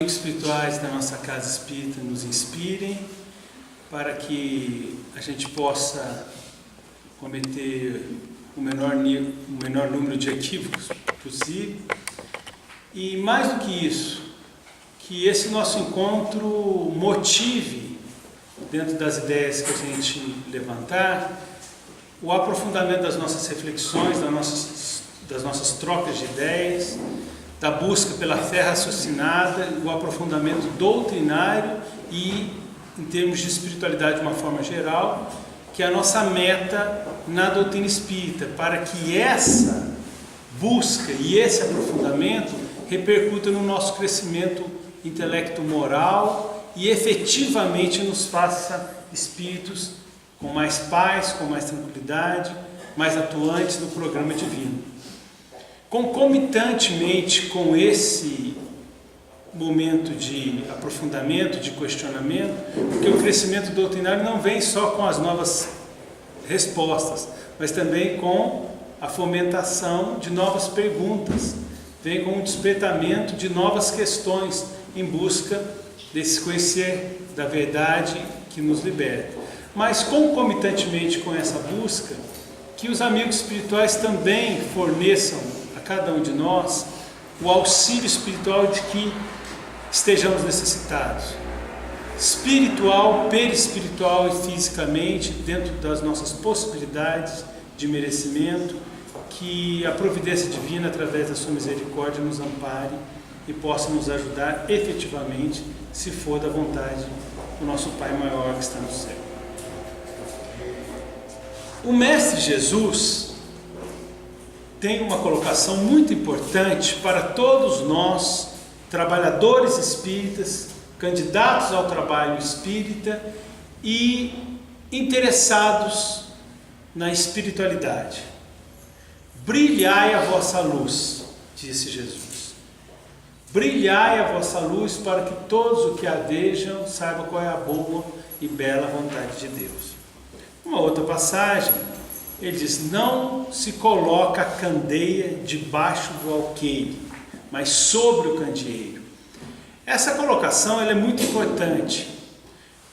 Espirituais da nossa casa espírita nos inspirem para que a gente possa cometer o menor número de equívocos possível e, mais do que isso, que esse nosso encontro motive, dentro das ideias que a gente levantar, o aprofundamento das nossas reflexões, das nossas trocas de ideias, da busca pela fé raciocinada, o aprofundamento doutrinário e, em termos de espiritualidade de uma forma geral, que é a nossa meta na doutrina espírita, para que essa busca e esse aprofundamento repercuta no nosso crescimento intelecto-moral e efetivamente nos faça espíritos com mais paz, com mais tranquilidade, mais atuantes no programa divino. Concomitantemente com esse momento de aprofundamento, de questionamento, porque o crescimento doutrinário não vem só com as novas respostas, mas também com a fomentação de novas perguntas, vem com o despertamento de novas questões em busca desse conhecer da verdade que nos liberta. Mas concomitantemente com essa busca, que os amigos espirituais também forneçam a cada um de nós o auxílio espiritual de que estejamos necessitados, espiritual, perispiritual e fisicamente, dentro das nossas possibilidades de merecimento, que a providência divina, através da sua misericórdia, nos ampare e possa nos ajudar efetivamente, se for da vontade do nosso Pai maior que está no céu. O Mestre Jesus tem uma colocação muito importante para todos nós, trabalhadores espíritas, candidatos ao trabalho espírita e interessados na espiritualidade. Brilhai a vossa luz, disse Jesus. Brilhai a vossa luz para que todos os que a vejam saibam qual é a boa e bela vontade de Deus. Uma outra passagem, ele diz: não se coloca a candeia debaixo do alqueire, mas sobre o candeeiro. Essa colocação ela é muito importante,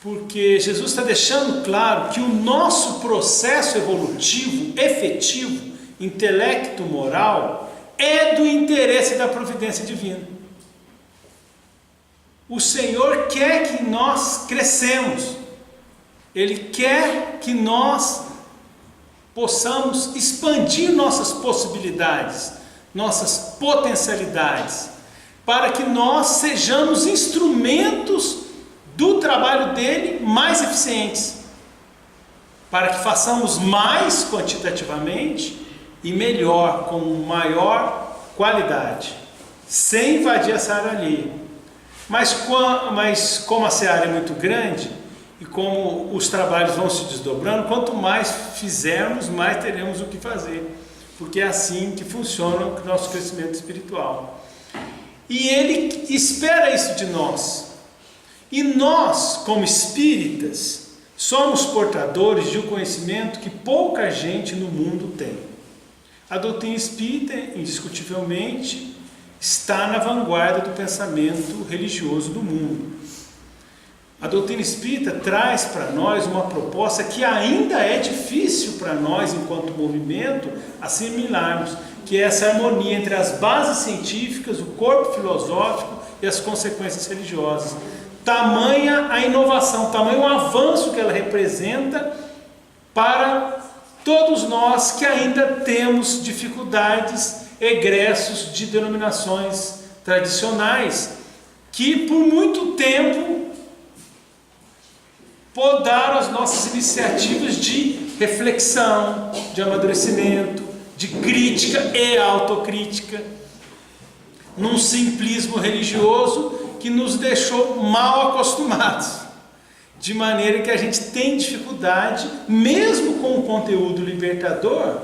porque Jesus está deixando claro que o nosso processo evolutivo, efetivo, intelecto-moral, é do interesse da providência divina. O Senhor quer que nós crescemos, Ele quer que nós possamos expandir nossas possibilidades, nossas potencialidades, para que nós sejamos instrumentos do trabalho dele mais eficientes, para que façamos mais quantitativamente e melhor, com maior qualidade, sem invadir essa área alheia. Mas como a seara é muito grande e como os trabalhos vão se desdobrando, quanto mais fizermos, mais teremos o que fazer, porque é assim que funciona o nosso crescimento espiritual. E ele espera isso de nós. E nós, como espíritas, somos portadores de um conhecimento que pouca gente no mundo tem. A doutrina espírita, indiscutivelmente, está na vanguarda do pensamento religioso do mundo. A doutrina espírita traz para nós uma proposta que ainda é difícil para nós, enquanto movimento, assimilarmos, que é essa harmonia entre as bases científicas, o corpo filosófico e as consequências religiosas. Tamanha a inovação, tamanho o avanço que ela representa para todos nós que ainda temos dificuldades, egressos de denominações tradicionais, que por muito tempo podaram as nossas iniciativas de reflexão, de amadurecimento, de crítica e autocrítica, num simplismo religioso que nos deixou mal acostumados, de maneira que a gente tem dificuldade, mesmo com o conteúdo libertador,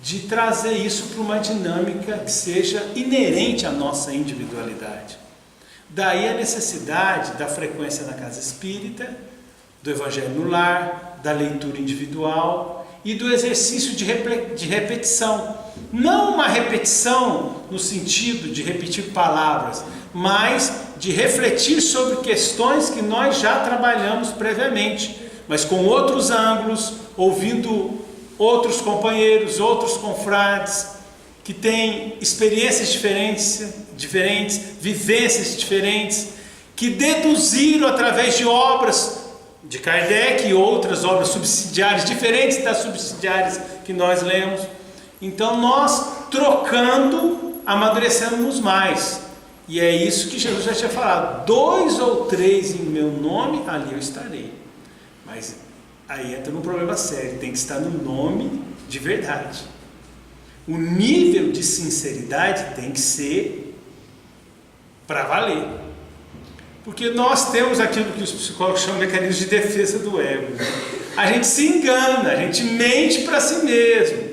de trazer isso para uma dinâmica que seja inerente à nossa individualidade. Daí a necessidade da frequência na casa espírita, do evangelho no lar, da leitura individual e do exercício de repetição. Não uma repetição no sentido de repetir palavras, mas de refletir sobre questões que nós já trabalhamos previamente, mas com outros ângulos, ouvindo outros companheiros, outros confrades, que têm experiências diferentes, vivências diferentes, que deduziram através de obras de Kardec e outras obras subsidiárias, diferentes das subsidiárias que nós lemos. Então nós, trocando, amadurecemos mais. E é isso que Jesus já tinha falado: 2 ou 3 em meu nome, ali eu estarei. Mas aí entra num problema sério, tem que estar no nome de verdade. O nível de sinceridade tem que ser para valer. Porque nós temos aquilo que os psicólogos chamam de mecanismo de defesa do ego. A gente se engana, a gente mente para si mesmo.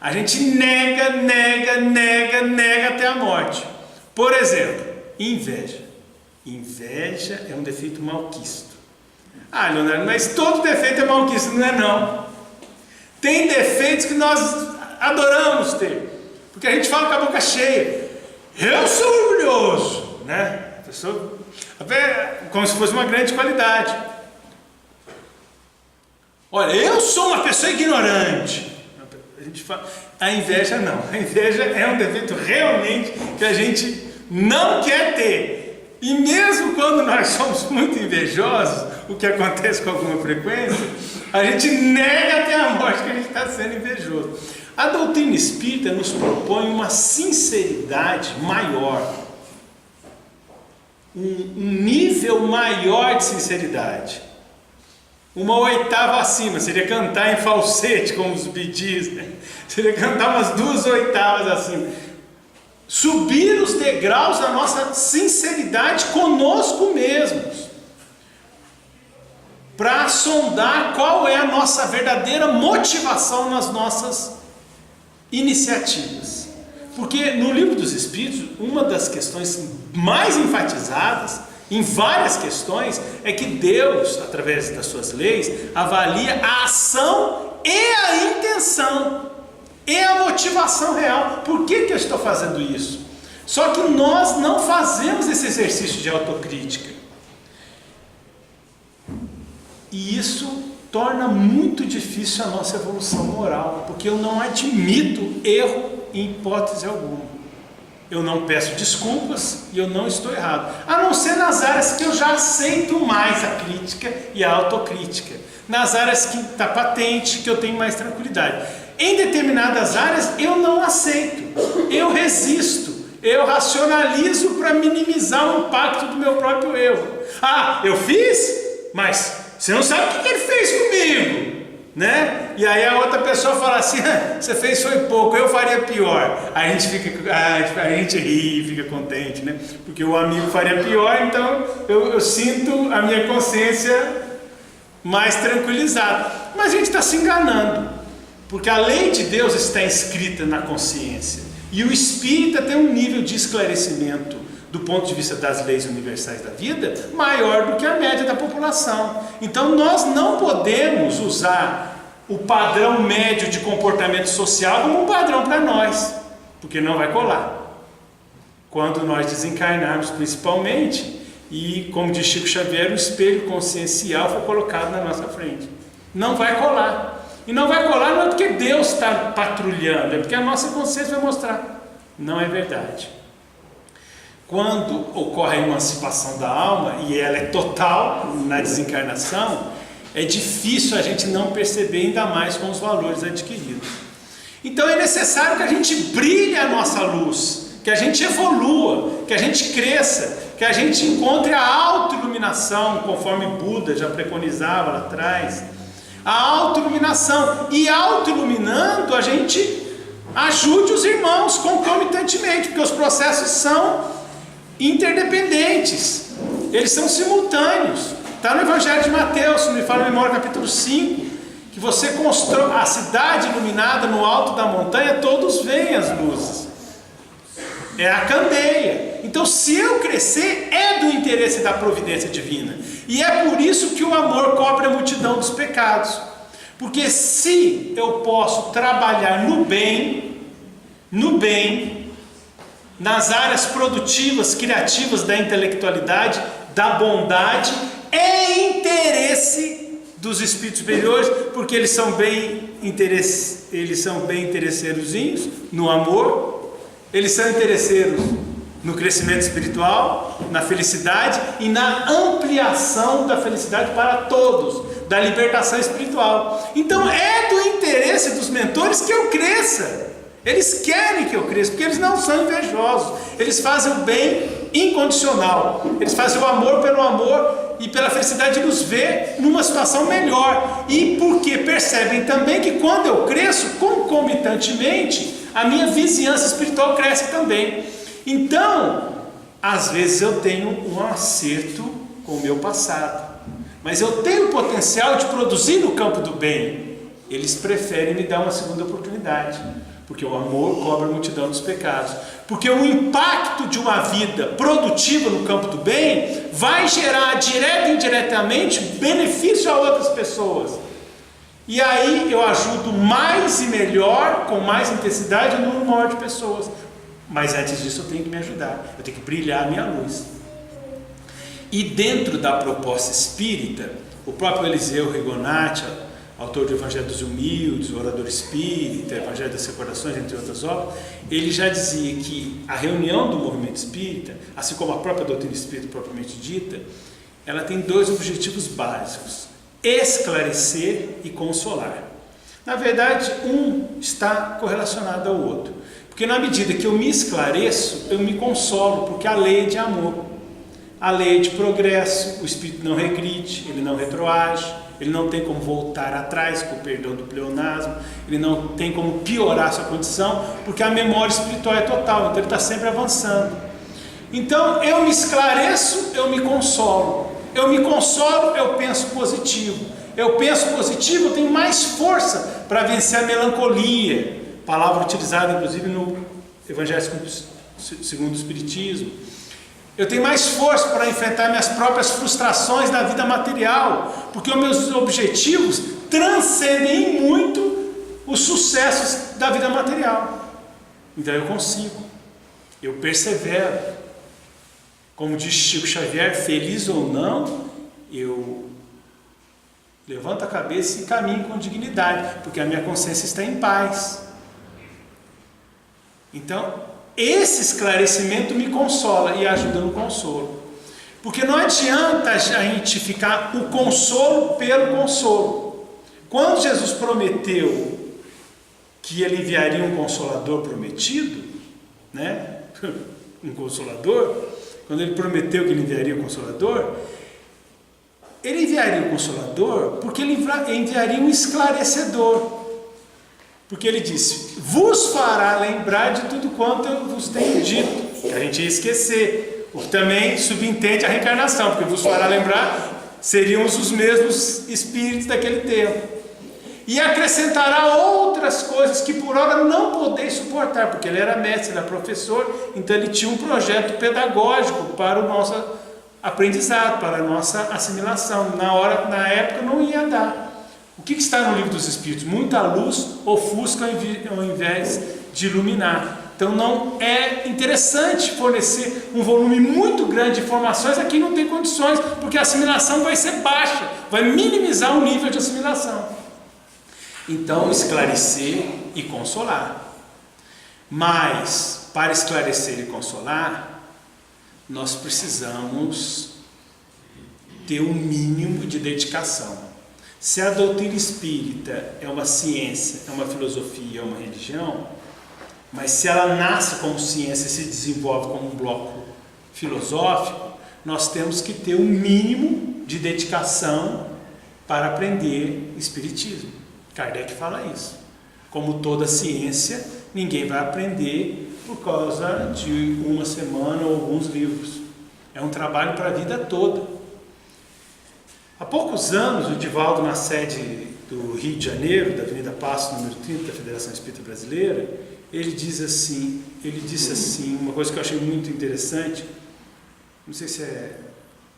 A gente nega até a morte. Por exemplo, inveja. Inveja é um defeito malquisto. Ah, Leonardo, mas todo defeito é malquisto, não é não. Tem defeitos que nós adoramos ter, porque a gente fala com a boca cheia: eu sou orgulhoso, né? A pessoa, como se fosse uma grande qualidade. Olha, eu sou uma pessoa ignorante. A gente fala, a inveja não. A inveja é um defeito realmente que a gente não quer ter. E mesmo quando nós somos muito invejosos, o que acontece com alguma frequência, a gente nega até a morte que a gente está sendo invejoso. A doutrina espírita nos propõe uma sinceridade maior, um nível maior de sinceridade, uma oitava acima. Seria cantar em falsete, como os bidis, né? Seria cantar umas 2 oitavas acima, subir os degraus da nossa sinceridade conosco mesmos, para sondar qual é a nossa verdadeira motivação nas nossas iniciativas. Porque no Livro dos Espíritos, uma das questões mais enfatizadas, em várias questões, é que Deus, através das suas leis, avalia a ação e a intenção, e a motivação real. Por que eu estou fazendo isso? Só que nós não fazemos esse exercício de autocrítica. E isso torna muito difícil a nossa evolução moral, porque eu não admito erro em hipótese alguma. Eu não peço desculpas e eu não estou errado, a não ser nas áreas que eu já aceito mais a crítica e a autocrítica, nas áreas que está patente, que eu tenho mais tranquilidade. Em determinadas áreas eu não aceito, eu resisto, eu racionalizo para minimizar o impacto do meu próprio erro. Ah, eu fiz, mas você não sabe o que ele fez comigo, né? E aí a outra pessoa fala assim: você fez foi pouco, eu faria pior. Aí a gente ri e fica contente, né? Porque o amigo faria pior, então eu sinto a minha consciência mais tranquilizada. Mas a gente está se enganando, porque a lei de Deus está inscrita na consciência, e o espírita tem um nível de esclarecimento do ponto de vista das leis universais da vida maior do que a média da população. Então nós não podemos usar o padrão médio de comportamento social como um padrão para nós, porque não vai colar. Quando nós desencarnarmos, principalmente, e como diz Chico Xavier, o espelho consciencial foi colocado na nossa frente, não vai colar. E não vai colar não é porque Deus está patrulhando, é porque a nossa consciência vai mostrar. Não é verdade. Quando ocorre a emancipação da alma, e ela é total na desencarnação, é difícil a gente não perceber, ainda mais com os valores adquiridos. Então é necessário que a gente brilhe a nossa luz, que a gente evolua, que a gente cresça, que a gente encontre a autoiluminação, conforme Buda já preconizava lá atrás. A autoiluminação, e autoiluminando a gente ajude os irmãos concomitantemente, porque os processos são interdependentes, eles são simultâneos. Está no Evangelho de Mateus, se não me fala a memória, capítulo 5, que você constrói a cidade iluminada no alto da montanha, todos veem as luzes, é a candeia. Então, se eu crescer, é do interesse da providência divina, e é por isso que o amor cobre a multidão dos pecados, porque se eu posso trabalhar no bem, nas áreas produtivas, criativas da intelectualidade, da bondade, é interesse dos espíritos superiores, porque eles são bem interesseirozinhos no amor, eles são interesseiros no crescimento espiritual, na felicidade e na ampliação da felicidade para todos, da libertação espiritual. Então é do interesse dos mentores que eu cresça. Eles querem que eu cresça, porque eles não são invejosos. Eles fazem o bem incondicional. Eles fazem o amor pelo amor e pela felicidade de nos ver numa situação melhor. E porque percebem também que quando eu cresço, concomitantemente, a minha vizinhança espiritual cresce também. Então, às vezes eu tenho um acerto com o meu passado, mas eu tenho o potencial de produzir no campo do bem. Eles preferem me dar uma segunda oportunidade, porque o amor cobre a multidão dos pecados, porque o impacto de uma vida produtiva no campo do bem vai gerar direta e indiretamente benefício a outras pessoas, e aí eu ajudo mais e melhor, com mais intensidade, um número maior de pessoas. Mas antes disso eu tenho que me ajudar, eu tenho que brilhar a minha luz. E dentro da proposta espírita, o próprio Eliseu Rigonati, autor do Evangelho dos Humildes, o Orador Espírita, Evangelho das Recordações, entre outras obras, ele já dizia que a reunião do movimento espírita, assim como a própria doutrina espírita propriamente dita, ela tem dois objetivos básicos: esclarecer e consolar. Na verdade, um está correlacionado ao outro, porque na medida que eu me esclareço, eu me consolo, porque a lei é de amor, a lei é de progresso, o espírito não regride, ele não retroage, ele não tem como voltar atrás, com o perdão do pleonasmo, ele não tem como piorar sua condição, porque a memória espiritual é total, então ele está sempre avançando. Então eu me esclareço, eu me consolo, eu penso positivo, eu tenho mais força para vencer a melancolia, palavra utilizada inclusive no Evangelho segundo o Espiritismo. Eu tenho mais força para enfrentar minhas próprias frustrações na vida material, porque os meus objetivos transcendem muito os sucessos da vida material. Então eu consigo, eu persevero. Como diz Chico Xavier, feliz ou não, eu levanto a cabeça e caminho com dignidade, porque a minha consciência está em paz. Então, esse esclarecimento me consola e ajuda no consolo, porque não adianta a gente ficar o consolo pelo consolo. Quando Jesus prometeu que ele enviaria um consolador prometido, né? Um consolador, quando ele prometeu que ele enviaria um consolador, ele enviaria um consolador porque ele enviaria um esclarecedor. Porque ele disse: vos fará lembrar de tudo quanto eu vos tenho dito, que a gente ia esquecer, o que também subentende a reencarnação, porque vos fará lembrar seríamos os mesmos espíritos daquele tempo, e acrescentará outras coisas que por hora não podeis suportar, porque ele era mestre, ele era professor, então ele tinha um projeto pedagógico para o nosso aprendizado, para a nossa assimilação. Na época não ia dar. O que está no Livro dos Espíritos? Muita luz ofusca ao invés de iluminar. Então não é interessante fornecer um volume muito grande de informações a quem não tem condições, porque a assimilação vai ser baixa, vai minimizar o nível de assimilação. Então, esclarecer e consolar. Mas, para esclarecer e consolar, nós precisamos ter um mínimo de dedicação. Se a doutrina espírita é uma ciência, é uma filosofia, é uma religião, mas se ela nasce como ciência e se desenvolve como um bloco filosófico, nós temos que ter um mínimo de dedicação para aprender espiritismo. Kardec fala isso. Como toda ciência, ninguém vai aprender por causa de uma semana ou alguns livros. É um trabalho para a vida toda. Há poucos anos, o Divaldo, na sede do Rio de Janeiro, da Avenida Paço, número 30, da Federação Espírita Brasileira, ele disse assim, uma coisa que eu achei muito interessante, não sei se é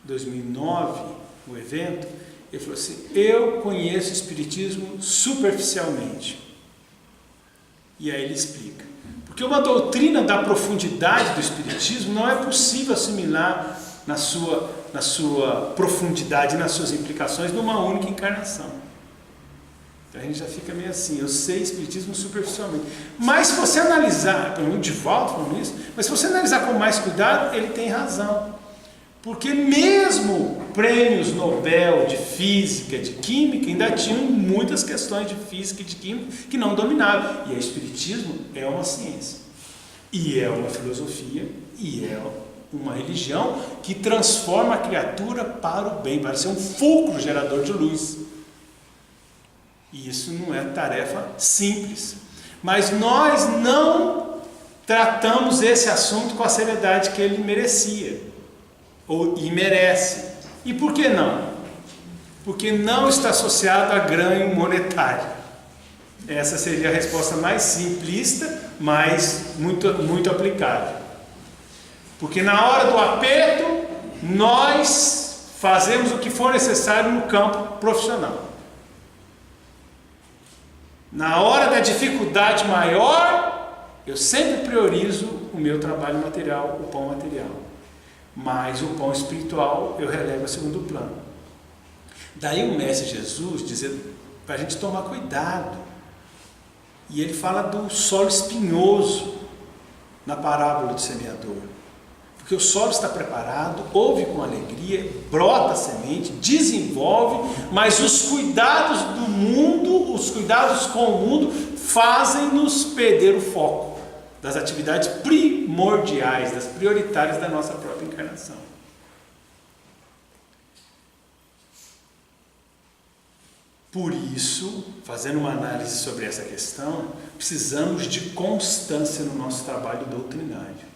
2009 o evento, ele falou assim: eu conheço o Espiritismo superficialmente. E aí ele explica, Porque uma doutrina da profundidade do Espiritismo não é possível assimilar na sua profundidade, nas suas implicações, numa única encarnação. Então a gente já fica meio assim, eu sei Espiritismo superficialmente. Mas se você analisar, pelo menos de volta falando isso, mas se você analisar com mais cuidado, ele tem razão. Porque mesmo prêmios Nobel de Física, de Química, ainda tinham muitas questões de Física e de Química que não dominavam. E o Espiritismo é uma ciência, e é uma filosofia, e é uma religião que transforma a criatura para o bem, para ser um fulcro gerador de luz. E isso não é tarefa simples. Mas nós não tratamos esse assunto com a seriedade que ele merecia, e merece. E por que não? Porque não está associado a ganho monetário. Essa seria a resposta mais simplista, mas muito aplicável. Porque na hora do aperto, nós fazemos o que for necessário no campo profissional. Na hora da dificuldade maior, eu sempre priorizo o meu trabalho material, o pão material. Mas o pão espiritual eu relevo a segundo plano. Daí o Mestre Jesus dizendo para a gente tomar cuidado. E ele fala do solo espinhoso na parábola do semeador. Porque o solo está preparado, ouve com alegria, brota a semente, desenvolve, mas os cuidados do mundo, os cuidados com o mundo, fazem-nos perder o foco das atividades primordiais, das prioritárias da nossa própria encarnação. Por isso, fazendo uma análise sobre essa questão, precisamos de constância no nosso trabalho doutrinário.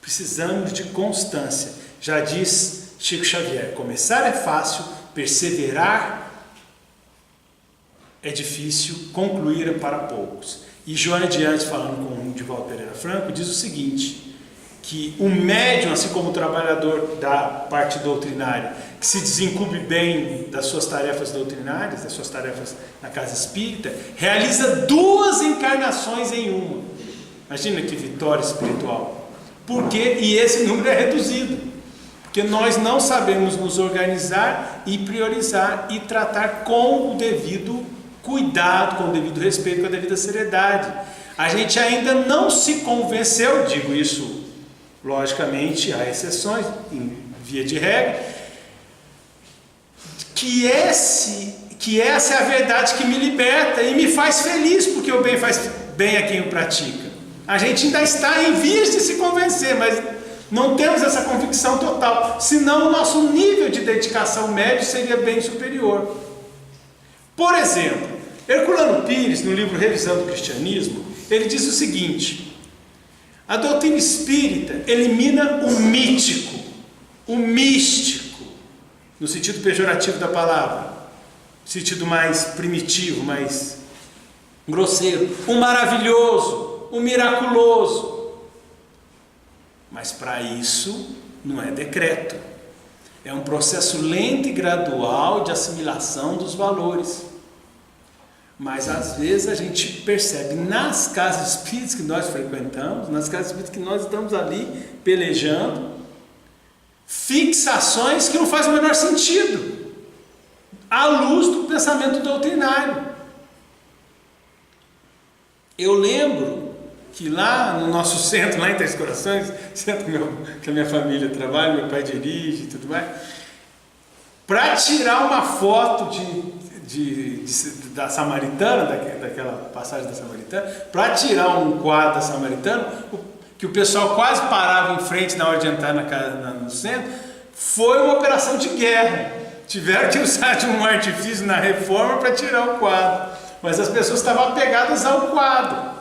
Precisamos de constância. Já diz Chico Xavier, começar é fácil, perseverar é difícil, concluir é para poucos. E Joana de Antes, falando com o Divaldo Pereira Franco, diz o seguinte, que o médium, assim como o trabalhador da parte doutrinária, que se desencumbe bem das suas tarefas doutrinárias, das suas tarefas na casa espírita, realiza 2 encarnações em uma. Imagina que vitória espiritual. E esse número é reduzido, porque nós não sabemos nos organizar e priorizar e tratar com o devido cuidado, com o devido respeito, com a devida seriedade. A gente ainda não se convenceu, digo isso logicamente, há exceções, em via de regra, que essa é a verdade que me liberta e me faz feliz, porque o bem faz bem a quem o pratica. A gente ainda está em vias de se convencer, mas não temos essa convicção total, senão o nosso nível de dedicação médio seria bem superior. Por exemplo, Herculano Pires, no livro Revisando o Cristianismo, ele diz o seguinte: a doutrina espírita elimina o mítico, o místico, no sentido pejorativo da palavra, no sentido mais primitivo, mais grosseiro, o maravilhoso, o miraculoso. Mas para isso não é decreto, é um processo lento e gradual de assimilação dos valores. Mas às vezes a gente percebe nas casas espíritas que nós frequentamos, nas casas espíritas que nós estamos ali pelejando, fixações que não fazem o menor sentido à luz do pensamento doutrinário. Eu lembro que lá no nosso centro, lá em Três Corações, centro que a minha família trabalha, meu pai dirige e tudo mais, para tirar uma foto da Samaritana, daquela passagem da Samaritana, para tirar um quadro da Samaritana, que o pessoal quase parava em frente na hora de entrar no centro, foi uma operação de guerra. Tiveram que usar de um artifício na reforma para tirar o quadro, mas as pessoas estavam apegadas ao quadro.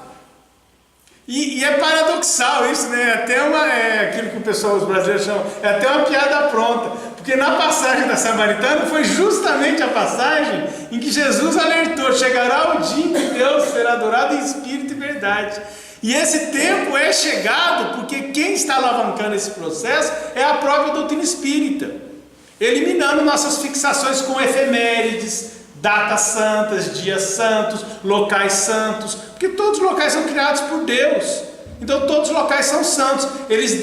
E é paradoxal isso, né? Aquilo que os brasileiros chamam, é até uma piada pronta, porque na passagem da Samaritana foi justamente a passagem em que Jesus alertou: chegará o dia em que Deus será adorado em espírito e verdade. E esse tempo é chegado porque quem está alavancando esse processo é a própria doutrina espírita, eliminando nossas fixações com efemérides, datas santas, dias santos, locais santos, porque todos os locais são criados por Deus. Então todos os locais são santos. Eles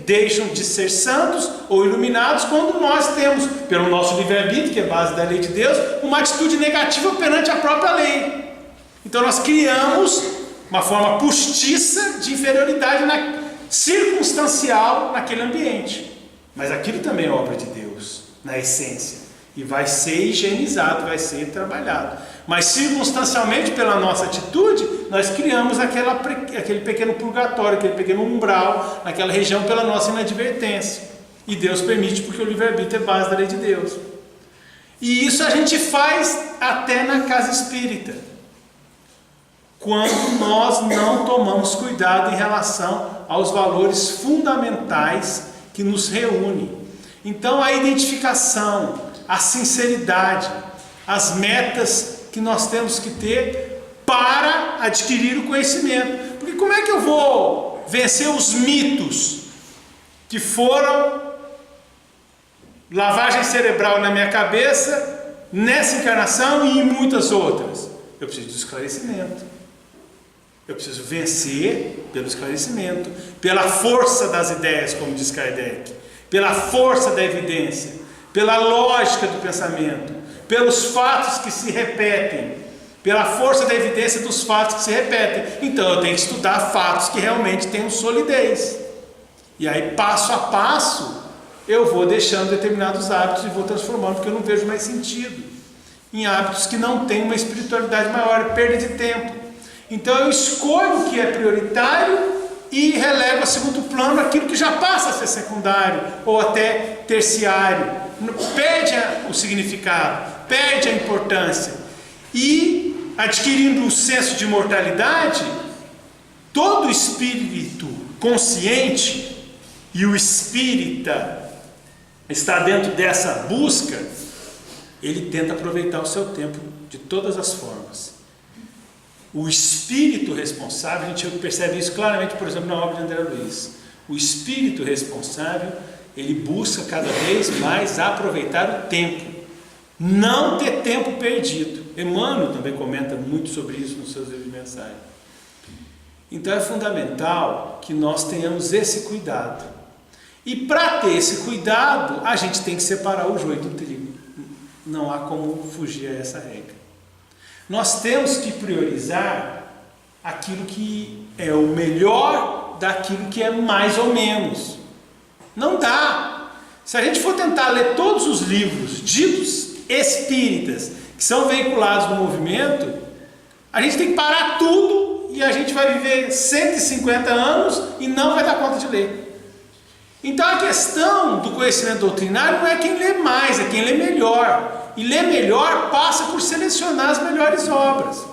deixam de ser santos ou iluminados quando nós temos, pelo nosso livre-arbítrio, que é base da lei de Deus, uma atitude negativa perante a própria lei. Então nós criamos uma forma postiça de inferioridade circunstancial naquele ambiente. Mas aquilo também é obra de Deus, na essência. E vai ser higienizado, vai ser trabalhado. Mas circunstancialmente, pela nossa atitude, nós criamos aquele pequeno purgatório, aquele pequeno umbral, naquela região pela nossa inadvertência. E Deus permite, porque o livre-arbítrio é base da lei de Deus. E isso a gente faz até na casa espírita, quando nós não tomamos cuidado em relação aos valores fundamentais que nos reúnem. Então a identificação, a sinceridade, as metas que nós temos que ter para adquirir o conhecimento. Porque como é que eu vou vencer os mitos que foram lavagem cerebral na minha cabeça, nessa encarnação e em muitas outras? Eu preciso de esclarecimento. Eu preciso vencer pelo esclarecimento, pela força das ideias, como diz Kardec, pela força da evidência, pela lógica do pensamento, pelos fatos que se repetem, pela força da evidência dos fatos que se repetem. Então eu tenho que estudar fatos que realmente tenham solidez. E aí, passo a passo, eu vou deixando determinados hábitos e vou transformando, porque eu não vejo mais sentido em hábitos que não têm uma espiritualidade maior, perda de tempo. Então eu escolho o que é prioritário e relego a segundo plano aquilo que já passa a ser secundário ou até terciário. Perde o significado, perde a importância. E, adquirindo o senso de mortalidade, todo espírito consciente, e o espírita está dentro dessa busca, ele tenta aproveitar o seu tempo de todas as formas. O espírito responsável, a gente percebe isso claramente, por exemplo, na obra de André Luiz. O espírito responsável, ele busca cada vez mais aproveitar o tempo, não ter tempo perdido. Emmanuel também comenta muito sobre isso nos seus livros de mensagem. Então é fundamental que nós tenhamos esse cuidado. E para ter esse cuidado, a gente tem que separar o joio do trigo. Não há como fugir a essa regra. Nós temos que priorizar aquilo que é o melhor daquilo que é mais ou menos. Não dá. Se a gente for tentar ler todos os livros ditos espíritas que são veiculados no movimento, a gente tem que parar tudo e a gente vai viver 150 anos e não vai dar conta de ler. Então a questão do conhecimento doutrinário não é quem lê mais, é quem lê melhor. E ler melhor passa por selecionar as melhores obras.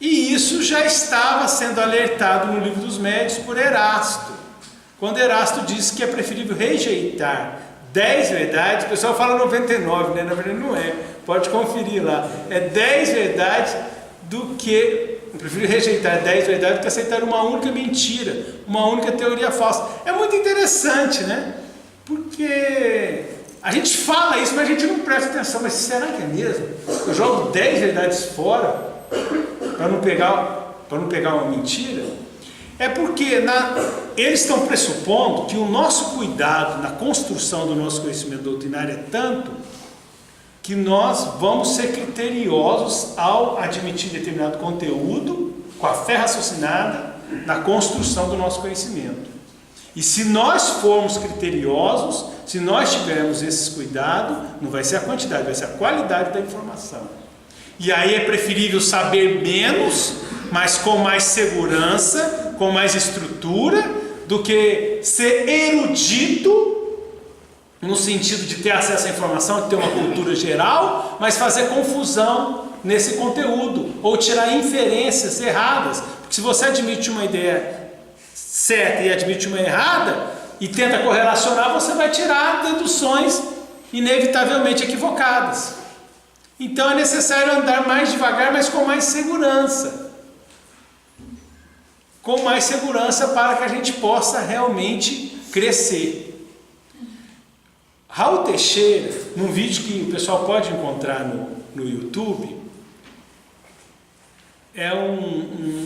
E isso já estava sendo alertado no Livro dos Médiuns por Erasto. Quando Erasto disse que é preferível rejeitar 10 verdades, o pessoal fala 99, né? Na verdade não é, pode conferir lá. É 10 verdades do que... Eu prefiro rejeitar 10 verdades do que aceitar uma única mentira, uma única teoria falsa. É muito interessante, né? Porque a gente fala isso, mas a gente não presta atenção. Mas será que é mesmo? Eu jogo 10 verdades fora para não pegar uma mentira? É porque eles estão pressupondo que o nosso cuidado na construção do nosso conhecimento doutrinário é tanto que nós vamos ser criteriosos ao admitir determinado conteúdo com a fé raciocinada na construção do nosso conhecimento. E se nós formos criteriosos, se nós tivermos esse cuidado, não vai ser a quantidade, vai ser a qualidade da informação. E aí é preferível saber menos, mas com mais segurança, com mais estrutura, do que ser erudito, no sentido de ter acesso à informação, de ter uma cultura geral, mas fazer confusão nesse conteúdo, ou tirar inferências erradas. Porque se você admite uma ideia certa e admite uma errada, e tenta correlacionar, você vai tirar deduções inevitavelmente equivocadas. Então é necessário andar mais devagar, mas com mais segurança. Com mais segurança para que a gente possa realmente crescer. Raul Teixeira, num vídeo que o pessoal pode encontrar no YouTube,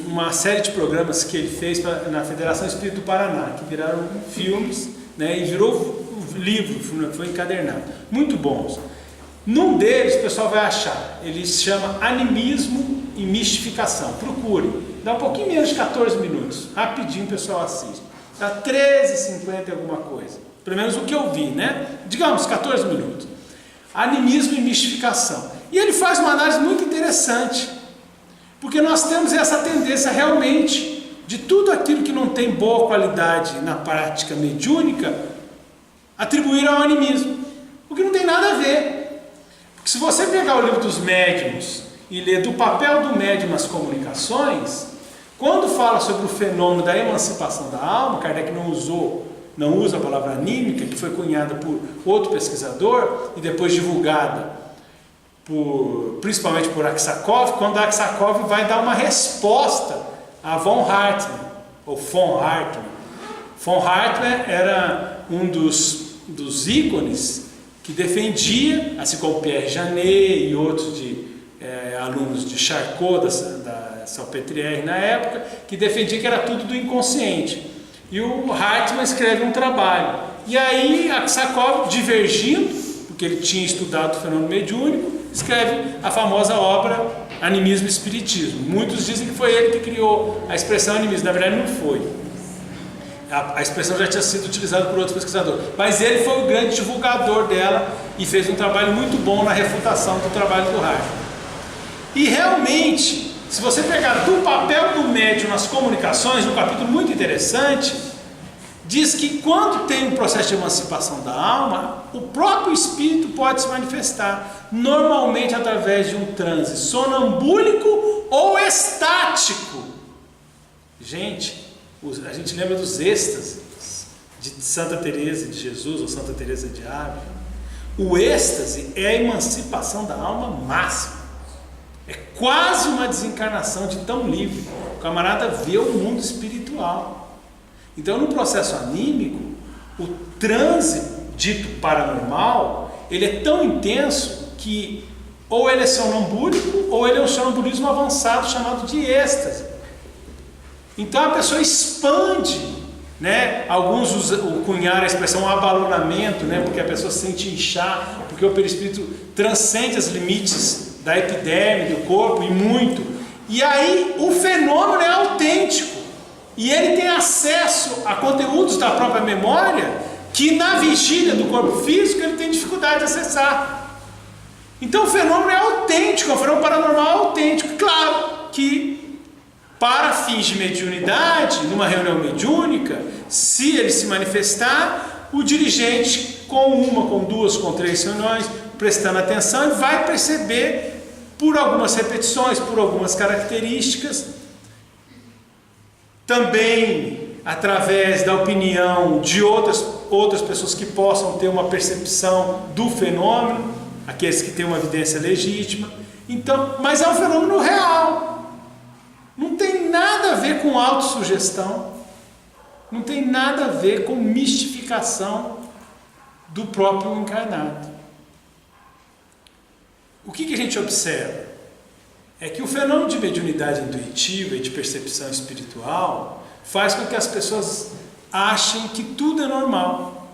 uma série de programas que ele fez na Federação Espírita do Paraná, que viraram filmes, né, e virou livro, foi encadernado. Muito bons. Num deles, o pessoal vai achar, ele se chama Animismo e Mistificação. Procure, dá um pouquinho menos de 14 minutos, rapidinho o pessoal assiste. Dá 13h50 alguma coisa, pelo menos o que eu vi, né? Digamos, 14 minutos. Animismo e Mistificação. E ele faz uma análise muito interessante, porque nós temos essa tendência realmente de tudo aquilo que não tem boa qualidade na prática mediúnica, atribuir ao animismo, o que não tem nada a ver. Porque se você pegar o livro dos médiuns e ler do papel do médium nas comunicações, quando fala sobre o fenômeno da emancipação da alma, Kardec não usa a palavra anímica, que foi cunhada por outro pesquisador e depois divulgada principalmente por Aksakov, quando Aksakov vai dar uma resposta a von Hartmann, ou von Hartmann. Von Hartmann era um dos ícones que defendia, assim como Pierre Janet e outros alunos de Charcot, da Salpêtrière na época, que defendia que era tudo do inconsciente. E o Hartmann escreve um trabalho. E aí Aksakov, divergindo, porque ele tinha estudado o fenômeno mediúnico, escreve a famosa obra Animismo e Espiritismo. Muitos dizem que foi ele que criou a expressão animismo, na verdade não foi. A expressão já tinha sido utilizada por outros pesquisadores, mas ele foi o grande divulgador dela e fez um trabalho muito bom na refutação do trabalho do Hartmann. E realmente, se você pegar do papel do médium nas comunicações, um capítulo muito interessante, diz que quando tem um processo de emancipação da alma, o próprio espírito pode se manifestar, normalmente através de um transe sonambúlico ou estático. Gente, a gente lembra dos êxtases de Santa Teresa de Jesus ou Santa Teresa de Ávila. O êxtase é a emancipação da alma máxima. É quase uma desencarnação de tão livre. O camarada vê o mundo espiritual. Então, no processo anímico, o transe dito paranormal, ele é tão intenso que ou ele é sonambúlico ou ele é um sonambulismo avançado chamado de êxtase. Então a pessoa expande, né? Alguns cunharam a expressão abalonamento, né? Porque a pessoa se sente inchar, porque o perispírito transcende os limites da epiderme, do corpo e muito. E aí o fenômeno é autêntico e ele tem acesso a conteúdos da própria memória que na vigília do corpo físico ele tem dificuldade de acessar. Então o fenômeno é autêntico, é um fenômeno paranormal autêntico. Claro que para fins de mediunidade, numa reunião mediúnica, se ele se manifestar, o dirigente com duas, com três reuniões, prestando atenção, ele vai perceber por algumas repetições, por algumas características, também através da opinião de outras pessoas que possam ter uma percepção do fenômeno, aqueles que têm uma evidência legítima. Então, mas é um fenômeno real. Não tem nada a ver com autossugestão, não tem nada a ver com mistificação do próprio encarnado. O que a gente observa? É que o fenômeno de mediunidade intuitiva e de percepção espiritual faz com que as pessoas achem que tudo é normal.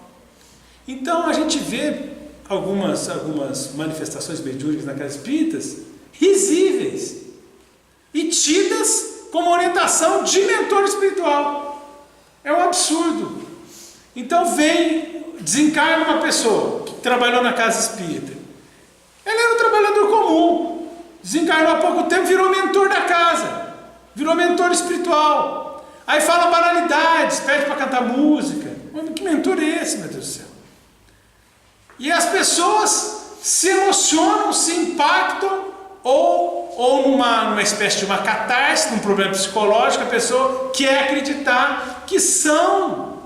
Então a gente vê algumas manifestações mediúnicas na casa espíritas risíveis e tidas como orientação de mentor espiritual. É um absurdo. Então desencarna uma pessoa que trabalhou na casa espírita. Ele era um trabalhador comum, desencarnou há pouco tempo, virou mentor da casa, virou mentor espiritual. Aí fala banalidades, pede para cantar música. Mas que mentor é esse, meu Deus do céu? E as pessoas se emocionam, se impactam, ou numa espécie de uma catarse, num problema psicológico, a pessoa quer acreditar que são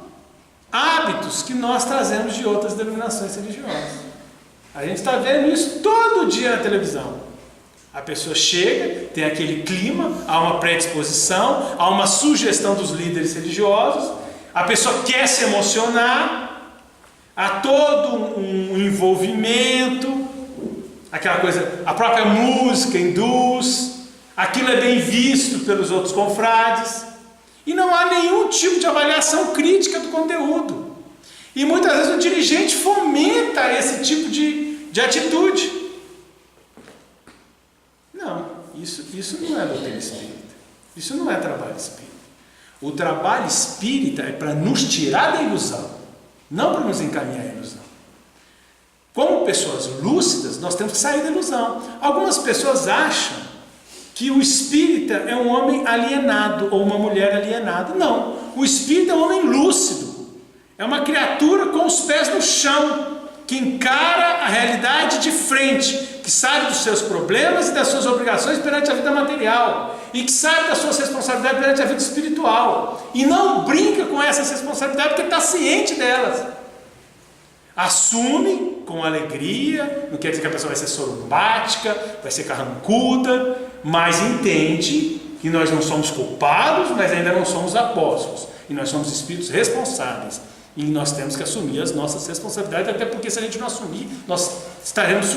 hábitos que nós trazemos de outras denominações religiosas. A gente está vendo isso todo dia na televisão. A pessoa chega, tem aquele clima, há uma predisposição, há uma sugestão dos líderes religiosos, a pessoa quer se emocionar, há todo um envolvimento, aquela coisa, a própria música induz, aquilo é bem visto pelos outros confrades, e não há nenhum tipo de avaliação crítica do conteúdo. E muitas vezes o dirigente fomenta esse tipo de atitude. Não, isso não é doutrina espírita. Isso não é trabalho espírita. O trabalho espírita é para nos tirar da ilusão, não para nos encaminhar à ilusão. Como pessoas lúcidas, nós temos que sair da ilusão. Algumas pessoas acham que o espírita é um homem alienado ou uma mulher alienada. Não, o espírita é um homem lúcido. É uma criatura com os pés no chão, que encara a realidade de frente, que sabe dos seus problemas e das suas obrigações perante a vida material, e que sabe das suas responsabilidades perante a vida espiritual, e não brinca com essas responsabilidades porque está ciente delas. Assume com alegria, não quer dizer que a pessoa vai ser sorumbática, vai ser carrancuda, mas entende que nós não somos culpados, mas ainda não somos apóstolos, e nós somos espíritos responsáveis, e nós temos que assumir as nossas responsabilidades, até porque se a gente não assumir, nós estaremos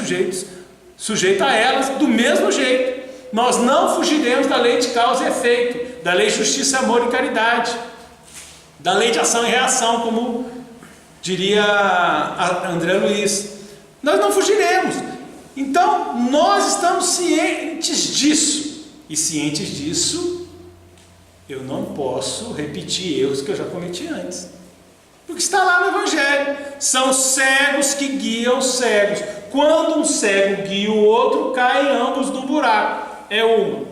sujeitos a elas do mesmo jeito. Nós não fugiremos da lei de causa e efeito, da lei de justiça, amor e caridade, da lei de ação e reação, como diria André Luiz. Nós não fugiremos. Então, nós estamos cientes disso. E cientes disso, eu não posso repetir erros que eu já cometi antes. Porque está lá no Evangelho. São cegos que guiam cegos. Quando um cego guia o outro, caem ambos no buraco. É uma.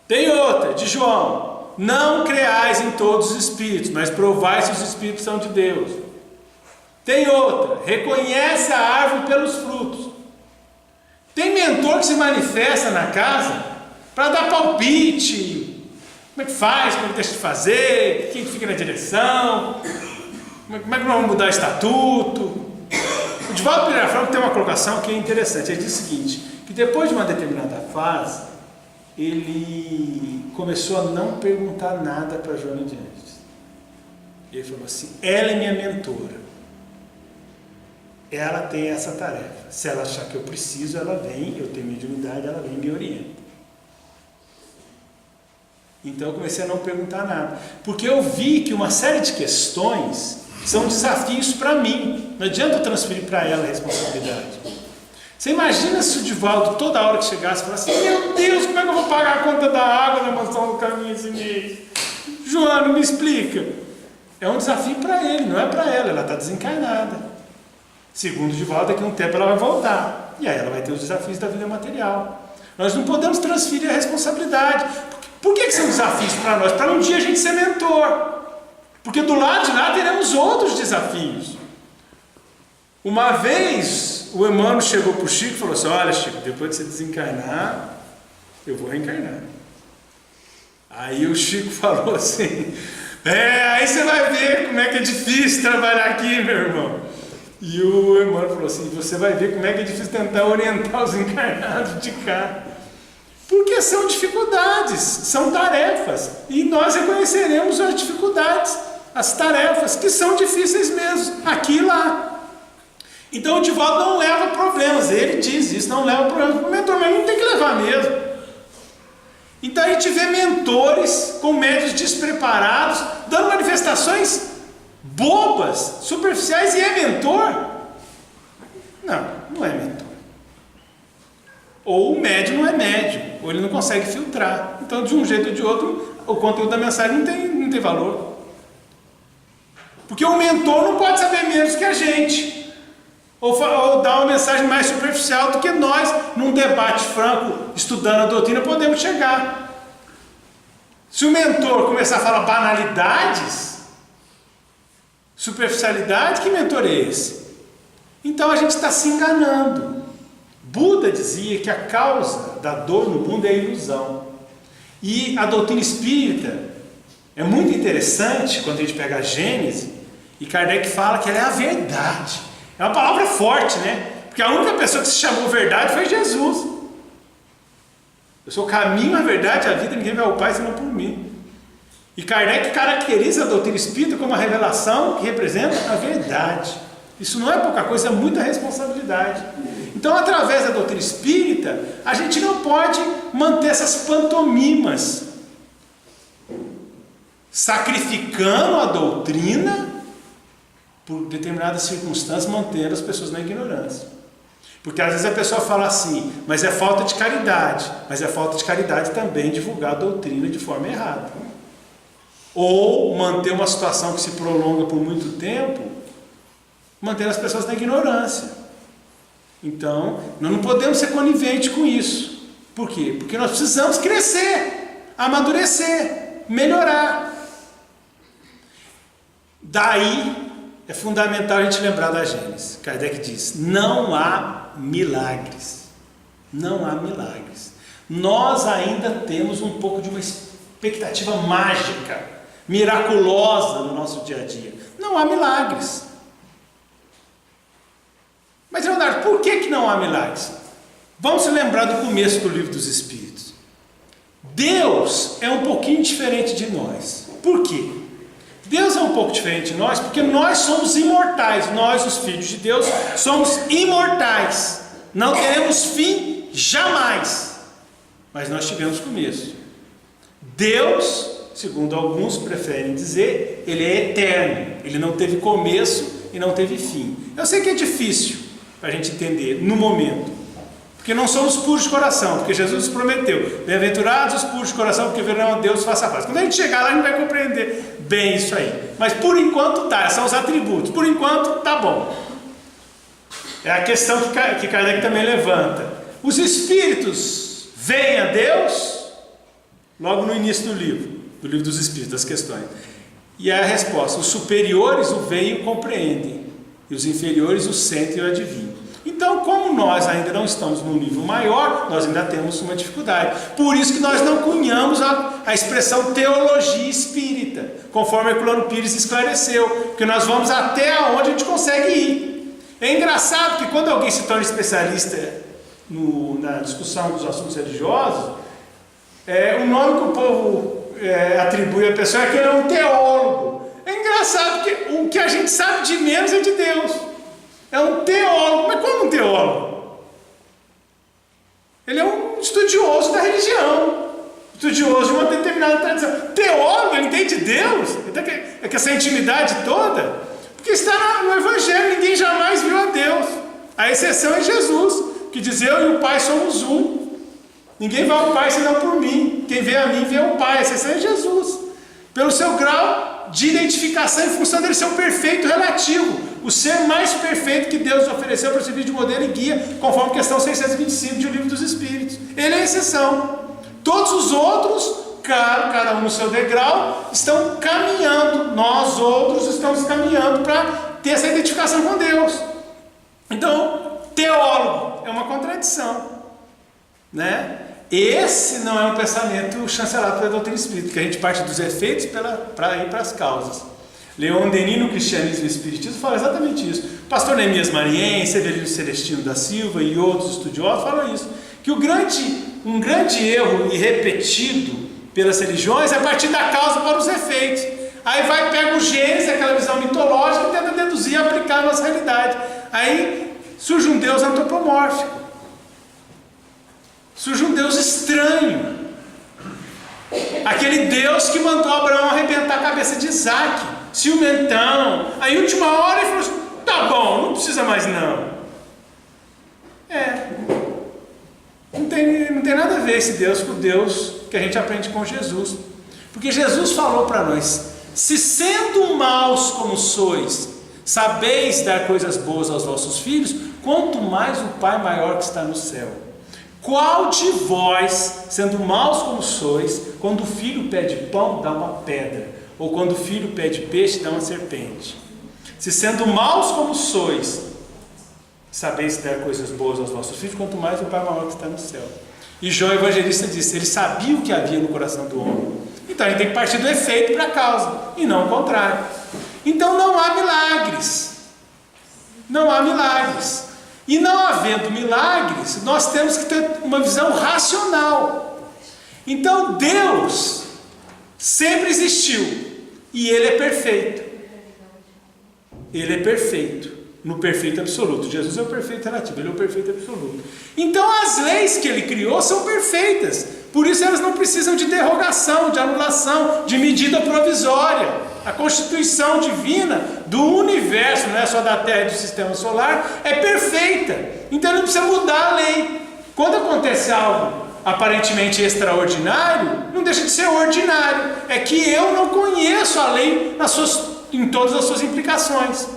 Tem outra, de João. Não creais em todos os espíritos, mas provai se os espíritos são de Deus. Tem outra, reconhece a árvore pelos frutos. Tem mentor que se manifesta na casa para dar palpite. Como é que faz, como é que deixa de fazer, quem fica na direção, como é que nós vamos mudar o estatuto. O Divaldo Pereira Franco tem uma colocação que é interessante. Ele diz o seguinte, que depois de uma determinada fase, ele começou a não perguntar nada para Joana de Ângeles. Ele falou assim, ela é minha mentora, ela tem essa tarefa, se ela achar que eu preciso, ela vem, eu tenho mediunidade, ela vem e me orienta. Então eu comecei a não perguntar nada, porque eu vi que uma série de questões são desafios para mim, não adianta eu transferir para ela a responsabilidade. Você imagina se o Divaldo toda hora que chegasse falasse assim, meu Deus, como é que eu vou pagar a conta da água na mansão do caminho esse mês? Joana, me explica. É um desafio para ele, não é para ela, ela está desencarnada. Segundo o Divaldo, daqui a um tempo ela vai voltar, e aí ela vai ter os desafios da vida material. Nós não podemos transferir a responsabilidade. Por que são desafios para nós? Para um dia a gente ser mentor. Porque do lado de lá teremos outros desafios. Uma vez o Emmanuel chegou para o Chico e falou assim, olha Chico, depois de você desencarnar, eu vou reencarnar. Aí o Chico falou assim, aí você vai ver como é que é difícil trabalhar aqui, meu irmão. E o Emmanuel falou assim, você vai ver como é que é difícil tentar orientar os encarnados de cá. Porque são dificuldades, são tarefas, e nós reconheceremos as dificuldades, as tarefas, que são difíceis mesmo, aqui e lá. Então o Divaldo não leva problemas, ele diz isso, não leva problemas para o mentor, mas não tem que levar mesmo. Então a gente vê mentores com médiuns despreparados, dando manifestações bobas, superficiais, e é mentor? Não, não é mentor. Ou o médium não é médium, ou ele não consegue filtrar. Então, de um jeito ou de outro, o conteúdo da mensagem não tem valor. Porque o mentor não pode saber menos que a gente, ou dar uma mensagem mais superficial do que nós, num debate franco, estudando a doutrina, podemos chegar. Se o mentor começar a falar banalidades, superficialidade, que mentor é esse? Então a gente está se enganando. Buda dizia que a causa da dor no mundo é a ilusão. E a doutrina espírita é muito interessante quando a gente pega a Gênese, e Kardec fala que ela é a verdade. É uma palavra forte, né? Porque a única pessoa que se chamou verdade foi Jesus. Eu sou o caminho, a verdade, a vida, ninguém vai ao Pai senão por mim. E Kardec caracteriza a doutrina espírita como uma revelação que representa a verdade. Isso não é pouca coisa, é muita responsabilidade. Então, através da doutrina espírita, a gente não pode manter essas pantomimas, sacrificando a doutrina por determinadas circunstâncias, mantendo as pessoas na ignorância. Porque às vezes a pessoa fala assim, mas é falta de caridade. Mas é falta de caridade também divulgar a doutrina de forma errada. Ou manter uma situação que se prolonga por muito tempo, mantendo as pessoas na ignorância. Então, nós não podemos ser coniventes com isso. Por quê? Porque nós precisamos crescer, amadurecer, melhorar. Daí é fundamental a gente lembrar da Gênesis. Kardec diz: não há milagres. Não há milagres. Nós ainda temos um pouco de uma expectativa mágica, miraculosa no nosso dia a dia. Não há milagres. Mas, Leonardo, por que não há milagres? Vamos se lembrar do começo do Livro dos Espíritos. Deus é um pouquinho diferente de nós. Por quê? Deus é um pouco diferente de nós porque nós somos imortais. Nós, os filhos de Deus, somos imortais. Não teremos fim jamais. Mas nós tivemos começo. Deus, segundo alguns preferem dizer, ele é eterno. Ele não teve começo e não teve fim. Eu sei que é difícil para a gente entender no momento, porque não somos puros de coração, porque Jesus prometeu: bem-aventurados os puros de coração, porque verão a Deus face a face. Quando a gente chegar lá, a gente vai compreender bem isso aí. Mas por enquanto tá, são os atributos. Por enquanto tá bom. É a questão que Kardec também levanta. Os espíritos veem a Deus logo no início do livro dos Espíritos, das questões. E a resposta: os superiores o veem e o compreendem, e os inferiores o sentem e o adivinham. Então, como nós ainda não estamos num nível maior, nós ainda temos uma dificuldade. Por isso que nós não cunhamos a expressão teologia espírita, conforme Herculano Pires esclareceu, porque nós vamos até onde a gente consegue ir. É engraçado que quando alguém se torna especialista na discussão dos assuntos religiosos, o nome que o povo atribui à pessoa é que ele é um teólogo. É engraçado porque o que a gente sabe de menos é de Deus. É um teólogo. Mas como um teólogo? Ele é um estudioso da religião, estudioso de uma determinada tradição. Teólogo, ele entende Deus? É que essa intimidade toda, porque está no Evangelho, ninguém jamais viu a Deus. A exceção é Jesus, que diz: eu e o Pai somos um. Ninguém vai ao Pai senão por mim. Quem vê a mim vê o Pai. A exceção é Jesus. Pelo seu grau de identificação em função dele ser o perfeito relativo, o ser mais perfeito que Deus ofereceu para servir de modelo e guia, conforme a questão 625 de O Livro dos Espíritos. Ele é a exceção. Todos os outros, cada um no seu degrau, estão caminhando. Nós outros estamos caminhando para ter essa identificação com Deus. Então, teólogo é uma contradição, né? Esse não é um pensamento chancelado pela doutrina espírita, que a gente parte dos efeitos para ir para as causas. Leon Denis, no Cristianismo e Espiritismo, fala exatamente isso. O pastor Neemias Mariense, Severino Celestino da Silva e outros estudiosos falam isso, que um grande erro e repetido pelas religiões é partir da causa para os efeitos. Aí pega o Gênesis, aquela visão mitológica, e tenta deduzir e aplicar na nossa realidade. Aí surge um Deus antropomórfico. Surge um Deus estranho. Aquele Deus que mandou Abraão arrebentar a cabeça de Isaac, ciumentão. Aí, última hora, ele falou assim: tá bom, não precisa mais não. Não tem nada a ver esse Deus com o Deus que a gente aprende com Jesus. Porque Jesus falou para nós: se sendo maus como sois, sabeis dar coisas boas aos vossos filhos, quanto mais o Pai maior que está no céu. Qual de vós, sendo maus como sois, quando o filho pede pão, dá uma pedra? Ou quando o filho pede peixe, dá uma serpente? Se sendo maus como sois, sabeis dar coisas boas aos vossos filhos, quanto mais o Pai maior que está no céu. E João Evangelista disse: ele sabia o que havia no coração do homem. Então a gente tem que partir do efeito para a causa, e não o contrário. Então não há milagres. Não há milagres. E não havendo milagres, nós temos que ter uma visão racional. Então Deus sempre existiu e Ele é perfeito. Ele é perfeito. no perfeito absoluto. Jesus é o perfeito relativo, ele é o perfeito absoluto. Então as leis que ele criou são perfeitas, por isso elas não precisam de derrogação, de anulação, de medida provisória. A constituição divina do universo, não é só da Terra e do sistema solar, é perfeita, então ele não precisa mudar a lei. Quando acontece algo aparentemente extraordinário, não deixa de ser ordinário, é que eu não conheço a lei em todas as suas implicações.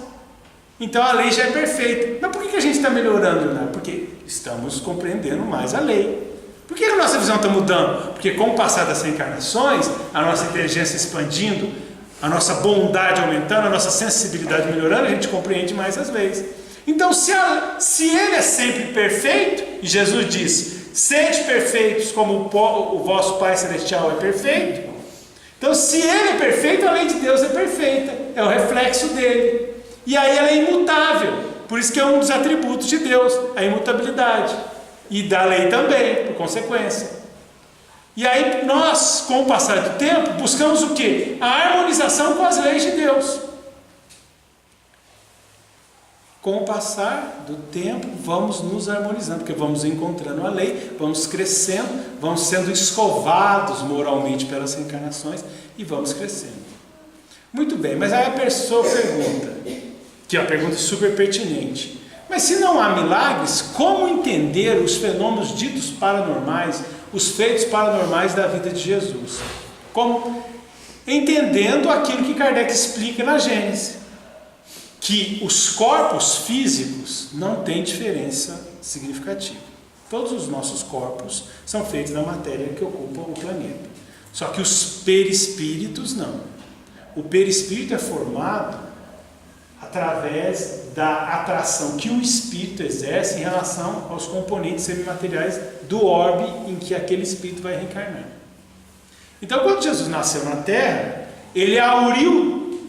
Então a lei já é perfeita. Mas por que a gente está melhorando, né? Porque estamos compreendendo mais a lei. Por que a nossa visão está mudando? Porque com o passar das reencarnações, a nossa inteligência expandindo, a nossa bondade aumentando, a nossa sensibilidade melhorando, a gente compreende mais as leis. Então se ele é sempre perfeito, e Jesus diz: sede perfeitos como o vosso Pai Celestial é perfeito. Então se ele é perfeito, a lei de Deus é perfeita, é o reflexo dele. E aí ela é imutável, por isso que é um dos atributos de Deus, a imutabilidade. E da lei também, por consequência. E aí nós, com o passar do tempo, buscamos o quê? A harmonização com as leis de Deus. Com o passar do tempo, vamos nos harmonizando, porque vamos encontrando a lei, vamos crescendo, vamos sendo escovados moralmente pelas reencarnações e vamos crescendo. Muito bem, mas aí a pessoa pergunta, que é uma pergunta super pertinente: mas se não há milagres, como entender os fenômenos ditos paranormais, os feitos paranormais da vida de Jesus? Como? Entendendo aquilo que Kardec explica na Gênesis, que os corpos físicos não têm diferença significativa. Todos os nossos corpos são feitos da matéria que ocupa o planeta. Só que os perispíritos não. O perispírito é formado através da atração que o espírito exerce em relação aos componentes semimateriais do orbe em que aquele espírito vai reencarnar. Então, quando Jesus nasceu na Terra, ele auriu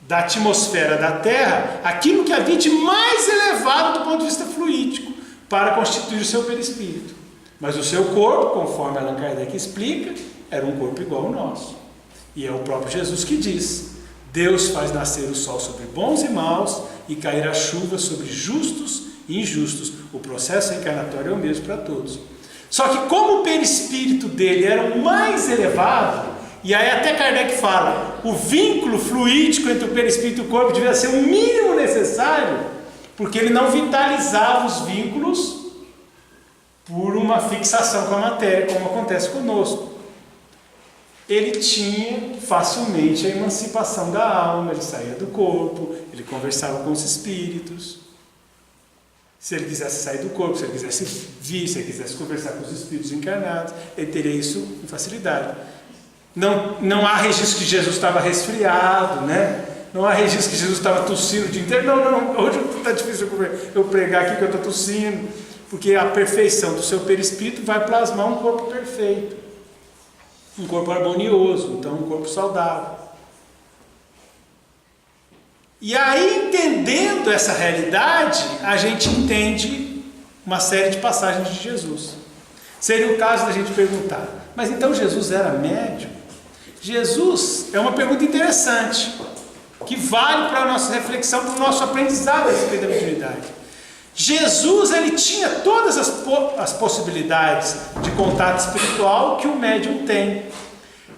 da atmosfera da Terra aquilo que havia de mais elevado do ponto de vista fluídico para constituir o seu perispírito. Mas o seu corpo, conforme Allan Kardec explica, era um corpo igual ao nosso. E é o próprio Jesus que diz: Deus faz nascer o sol sobre bons e maus e cair a chuva sobre justos e injustos. O processo reencarnatório é o mesmo para todos. Só que como o perispírito dele era o mais elevado, e aí até Kardec fala, o vínculo fluídico entre o perispírito e o corpo devia ser o mínimo necessário, porque ele não vitalizava os vínculos por uma fixação com a matéria, como acontece conosco. Ele tinha facilmente a emancipação da alma, ele saía do corpo, ele conversava com os espíritos. Se ele quisesse sair do corpo, se ele quisesse vir, se ele quisesse conversar com os espíritos encarnados, ele teria isso com facilidade. Não há registro que Jesus estava resfriado, né? Não há registro que Jesus estava tossindo o dia inteiro. Não, hoje está difícil eu pregar aqui que eu estou tossindo, porque a perfeição do seu perispírito vai plasmar um corpo perfeito. Um corpo harmonioso, então um corpo saudável. E aí, entendendo essa realidade, a gente entende uma série de passagens de Jesus. Seria o caso da gente perguntar: mas então Jesus era médium? Jesus é uma pergunta interessante, que vale para a nossa reflexão, para o nosso aprendizado a respeito da mediunidade. Jesus, ele tinha todas as possibilidades de contato espiritual que o médium tem.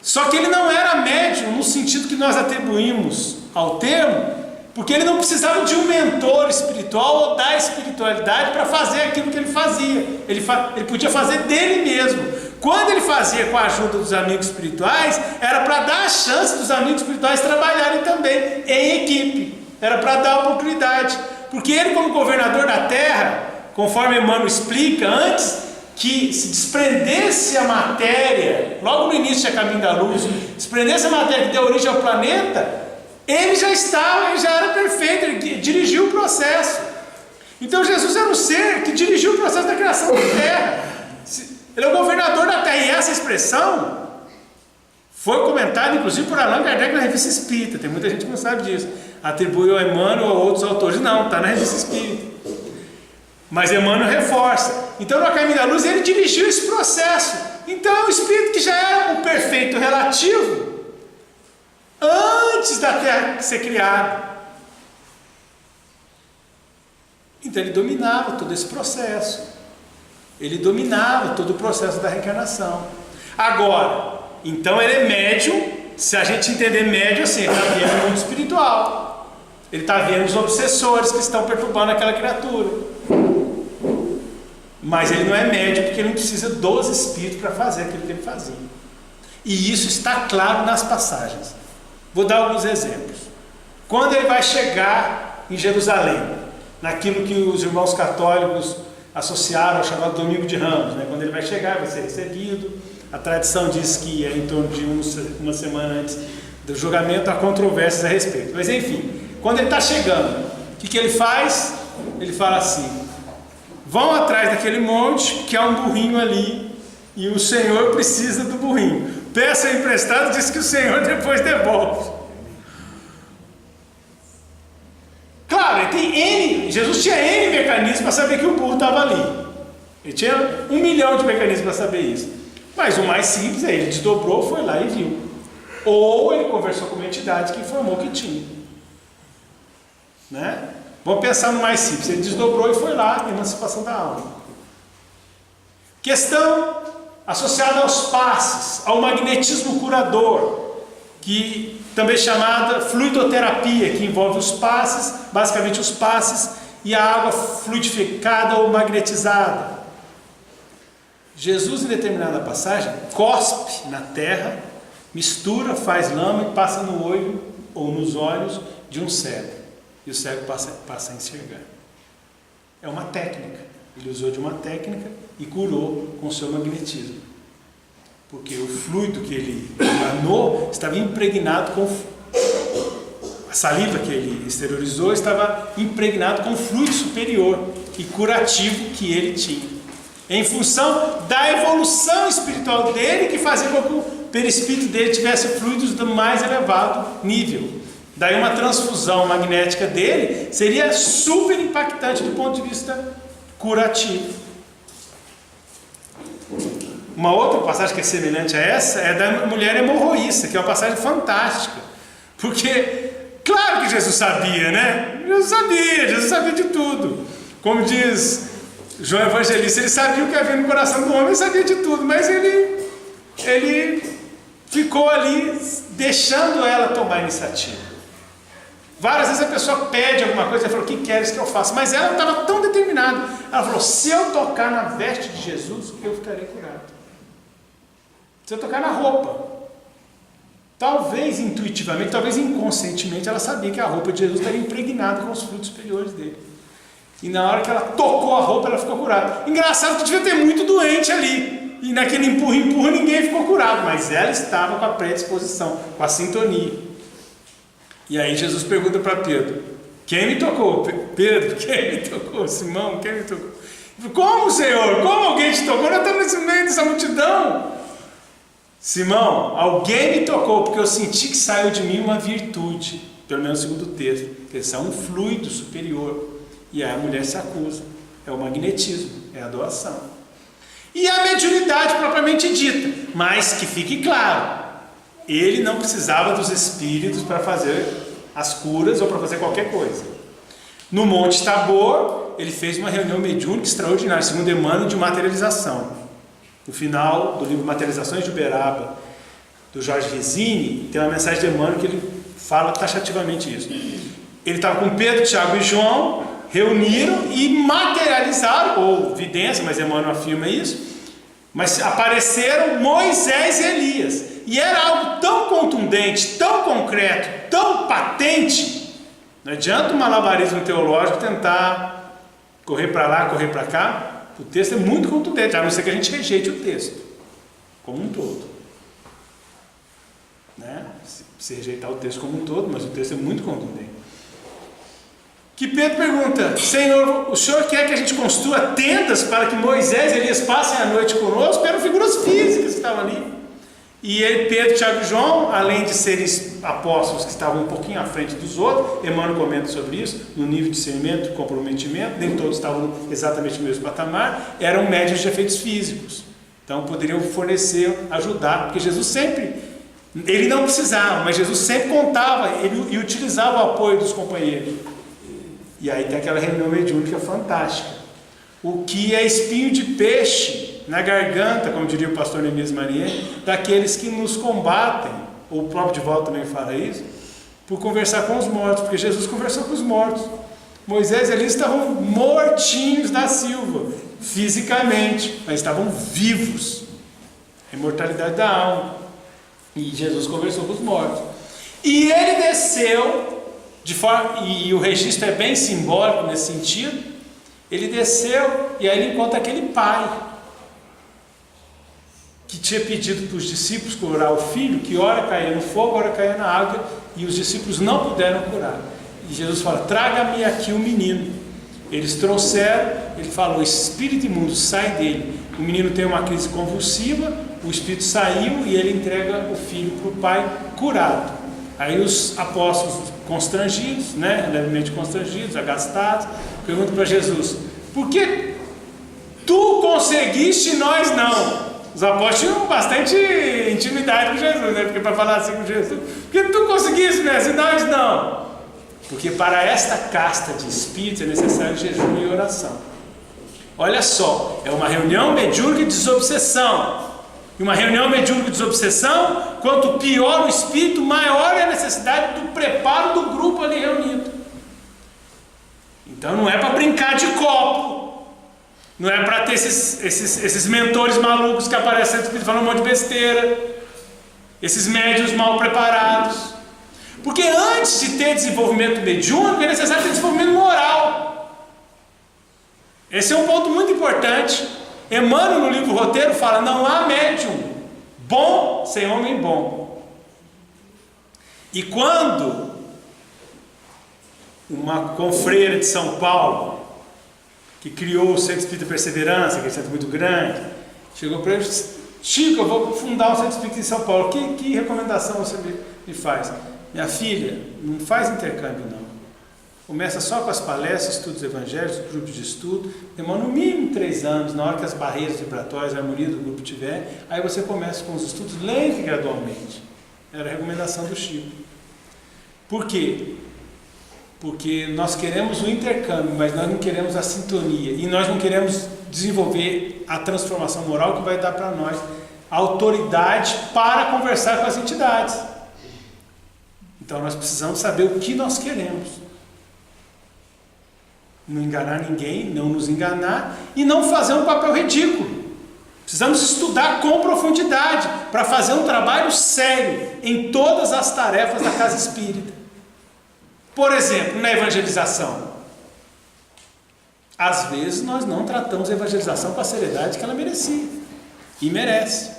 Só que ele não era médium no sentido que nós atribuímos ao termo, porque ele não precisava de um mentor espiritual ou da espiritualidade para fazer aquilo que ele fazia. Ele podia fazer dele mesmo. Quando ele fazia com a ajuda dos amigos espirituais, era para dar a chance dos amigos espirituais trabalharem também em equipe. Era para dar oportunidade. Porque ele, como governador da Terra, conforme Emmanuel explica, antes que se desprendesse a matéria, logo no início de A Caminho da Luz, desprendesse a matéria que deu origem ao planeta, ele já era perfeito, ele dirigiu o processo. Então Jesus era um ser que dirigiu o processo da criação da Terra. Ele é o governador da Terra, e essa expressão foi comentada inclusive por Allan Kardec na Revista Espírita. Tem muita gente que não sabe disso, atribui ao Emmanuel ou a outros autores. Não, está na Revista Espírita, mas Emmanuel reforça. Então no A Caminho da Luz ele dirigiu esse processo. Então é um espírito que já era um perfeito relativo antes da Terra ser criada. Então ele dominava todo esse processo. Ele dominava todo o processo da reencarnação. Agora, então ele é médium, se a gente entender médium assim, ele está vendo o mundo espiritual. Ele está vendo os obsessores que estão perturbando aquela criatura. Mas ele não é médium porque ele não precisa dos espíritos para fazer aquilo que ele fazia. E isso está claro nas passagens. Vou dar alguns exemplos. Quando ele vai chegar em Jerusalém, naquilo que os irmãos católicos associaram ao chamado Domingo de Ramos, né? Quando ele vai chegar, vai ser recebido. A tradição diz que é em torno de uma semana antes do julgamento, há controvérsias a respeito. Mas enfim, quando ele está chegando, o que ele faz? Ele fala assim: vão atrás daquele monte, que há um burrinho ali, e o Senhor precisa do burrinho. Peça emprestado, diz que o Senhor depois devolve. Claro, Jesus tinha N mecanismos para saber que o burro estava ali. Ele tinha 1 milhão de mecanismos para saber isso. Mas o mais simples é ele desdobrou, foi lá e viu. Ou ele conversou com uma entidade que informou que tinha. Né? Vamos pensar no mais simples. Ele desdobrou e foi lá, emancipação da alma. Questão associada aos passes, ao magnetismo curador, que também é chamada fluidoterapia, que envolve os passes, basicamente os passes e a água fluidificada ou magnetizada. Jesus, em determinada passagem, cospe na terra, mistura, faz lama e passa no olho ou nos olhos de um cego. E o cego passa a enxergar. É uma técnica. Ele usou de uma técnica e curou com o seu magnetismo. Porque o fluido que ele emanou estava impregnado com... A saliva que ele exteriorizou estava impregnado com o fluido superior e curativo que ele tinha. Em função da evolução espiritual dele, que fazia com que o perispírito dele tivesse fluidos do mais elevado nível. Daí uma transfusão magnética dele seria super impactante do ponto de vista curativo. Uma outra passagem que é semelhante a essa é da mulher hemorroísta, que é uma passagem fantástica. Porque, claro que Jesus sabia, né? Jesus sabia de tudo. Como diz João Evangelista, ele sabia o que havia no coração do homem, ele sabia de tudo, mas ele ficou ali deixando ela tomar a iniciativa. Várias vezes a pessoa pede alguma coisa e fala: o que queres que eu faça? Mas ela estava tão determinada. Ela falou: se eu tocar na veste de Jesus, eu ficarei curado. Se eu tocar na roupa. Talvez intuitivamente, talvez inconscientemente, ela sabia que a roupa de Jesus estaria impregnada com os frutos superiores dele. E na hora que ela tocou a roupa, ela ficou curada. Engraçado que devia ter muito doente ali. E naquele empurra, ninguém ficou curado. Mas ela estava com a predisposição, com a sintonia. E aí Jesus pergunta para Pedro: quem me tocou? Pedro, quem me tocou? Simão, quem me tocou? Como, Senhor? Como alguém te tocou? Nós estamos nesse meio dessa multidão. Simão, alguém me tocou, porque eu senti que saiu de mim uma virtude. Pelo menos segundo o texto. Que é um fluido superior. E aí a mulher se acusa. É o magnetismo, é a doação. E a mediunidade propriamente dita. Mas que fique claro, ele não precisava dos espíritos para fazer as curas ou para fazer qualquer coisa. No Monte Tabor, ele fez uma reunião mediúnica extraordinária, segundo Emmanuel, de materialização. No final do livro Materializações de Uberaba, do Jorge Resini, tem uma mensagem de Emmanuel que ele fala taxativamente isso. Ele estava com Pedro, Tiago e João, reuniram e materializaram, ou vidência, mas Emmanuel afirma isso, mas apareceram Moisés e Elias. E era algo tão contundente, tão concreto, tão patente. Não adianta um malabarismo teológico tentar correr para lá, correr para cá. O texto é muito contundente, a não ser que a gente rejeite o texto como um todo. Né? Se rejeitar o texto como um todo, mas o texto é muito contundente. Que Pedro pergunta: Senhor, o Senhor quer que a gente construa tendas para que Moisés e Elias passem a noite conosco? Eram figuras físicas que estavam ali. E ele, Pedro, Tiago e João, além de serem apóstolos que estavam um pouquinho à frente dos outros, Emmanuel comenta sobre isso, no nível de discernimento, comprometimento, nem todos estavam exatamente no mesmo patamar, eram médiuns de efeitos físicos. Então poderiam fornecer, ajudar, porque Jesus sempre, ele não precisava, mas Jesus sempre contava e utilizava o apoio dos companheiros. E aí tem aquela reunião mediúnica fantástica. O que é espinho de peixe na garganta, como diria o pastor Neemias Maria, daqueles que nos combatem, ou o próprio Divaldo também fala isso, por conversar com os mortos, porque Jesus conversou com os mortos. Moisés e Elias estavam mortinhos da silva, fisicamente, mas estavam vivos. A imortalidade da alma. E Jesus conversou com os mortos. E ele desceu, e o registro é bem simbólico nesse sentido. Ele desceu e aí ele encontra aquele pai que tinha pedido para os discípulos curar o filho, que ora caía no fogo, ora caía na água, e os discípulos não puderam curar. E Jesus fala: traga-me aqui o menino. Eles trouxeram, ele falou: o espírito imundo sai dele. O menino tem uma crise convulsiva, o espírito saiu e ele entrega o filho para o pai curado. Aí os apóstolos constrangidos, levemente constrangidos, agastados, perguntam para Jesus: por que tu conseguiste e nós não? Os apóstolos tinham bastante intimidade com Jesus, porque para falar assim com Jesus: por que tu conseguiste, e nós não? Porque para esta casta de espíritos é necessário jejum e oração. Olha só, é uma reunião mediúnica de desobsessão. E uma reunião mediúnica de desobsessão, quanto pior o espírito, maior é a necessidade do preparo do grupo ali reunido. Então não é para brincar de copo, não é para ter esses mentores malucos que aparecem falando um monte de besteira, esses médiuns mal preparados. Porque antes de ter desenvolvimento mediúnico, é necessário ter desenvolvimento moral. Esse é um ponto muito importante. Emmanuel, no livro Roteiro, fala: não há médium bom sem homem bom. E quando uma confreira de São Paulo, que criou o Centro Espírita Perseverança, que é um centro muito grande, chegou para ele e disse: Chico, eu vou fundar um Centro Espírita em São Paulo, que recomendação você me faz? Minha filha, não faz intercâmbio não. Começa só com as palestras, estudos evangélicos, grupos de estudo, demora no mínimo 3 anos, na hora que as barreiras vibratórias, a harmonia do grupo tiver, aí você começa com os estudos lento e gradualmente. Era a recomendação do Chico. Por quê? Porque nós queremos o intercâmbio, mas nós não queremos a sintonia, e nós não queremos desenvolver a transformação moral que vai dar para nós a autoridade para conversar com as entidades. Então nós precisamos saber o que nós queremos. Não enganar ninguém, não nos enganar e não fazer um papel ridículo. Precisamos estudar com profundidade para fazer um trabalho sério em todas as tarefas da casa espírita. Por exemplo, na evangelização. Às vezes nós não tratamos a evangelização com a seriedade que ela merecia e merece.